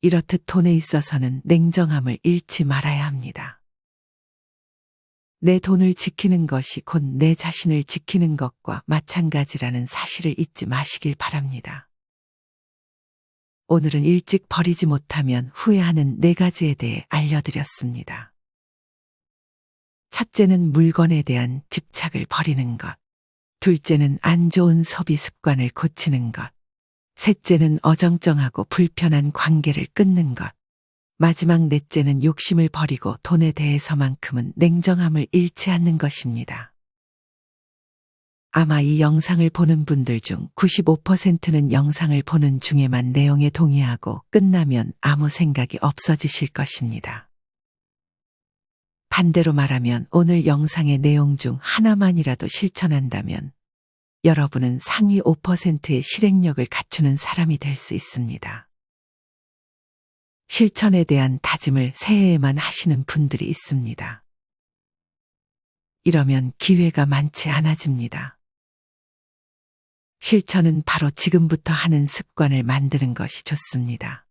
이렇듯 돈에 있어서는 냉정함을 잃지 말아야 합니다. 내 돈을 지키는 것이 곧 내 자신을 지키는 것과 마찬가지라는 사실을 잊지 마시길 바랍니다. 오늘은 일찍 버리지 못하면 후회하는 4가지에 대해 알려드렸습니다. 첫째는 물건에 대한 집착을 버리는 것. 둘째는 안 좋은 소비 습관을 고치는 것. 셋째는 어정쩡하고 불편한 관계를 끊는 것. 마지막 넷째는 욕심을 버리고 돈에 대해서만큼은 냉정함을 잃지 않는 것입니다. 아마 이 영상을 보는 분들 중 95%는 영상을 보는 중에만 내용에 동의하고 끝나면 아무 생각이 없어지실 것입니다. 반대로 말하면 오늘 영상의 내용 중 하나만이라도 실천한다면 여러분은 상위 5%의 실행력을 갖추는 사람이 될 수 있습니다. 실천에 대한 다짐을 새해에만 하시는 분들이 있습니다. 이러면 기회가 많지 않아집니다. 실천은 바로 지금부터 하는 습관을 만드는 것이 좋습니다.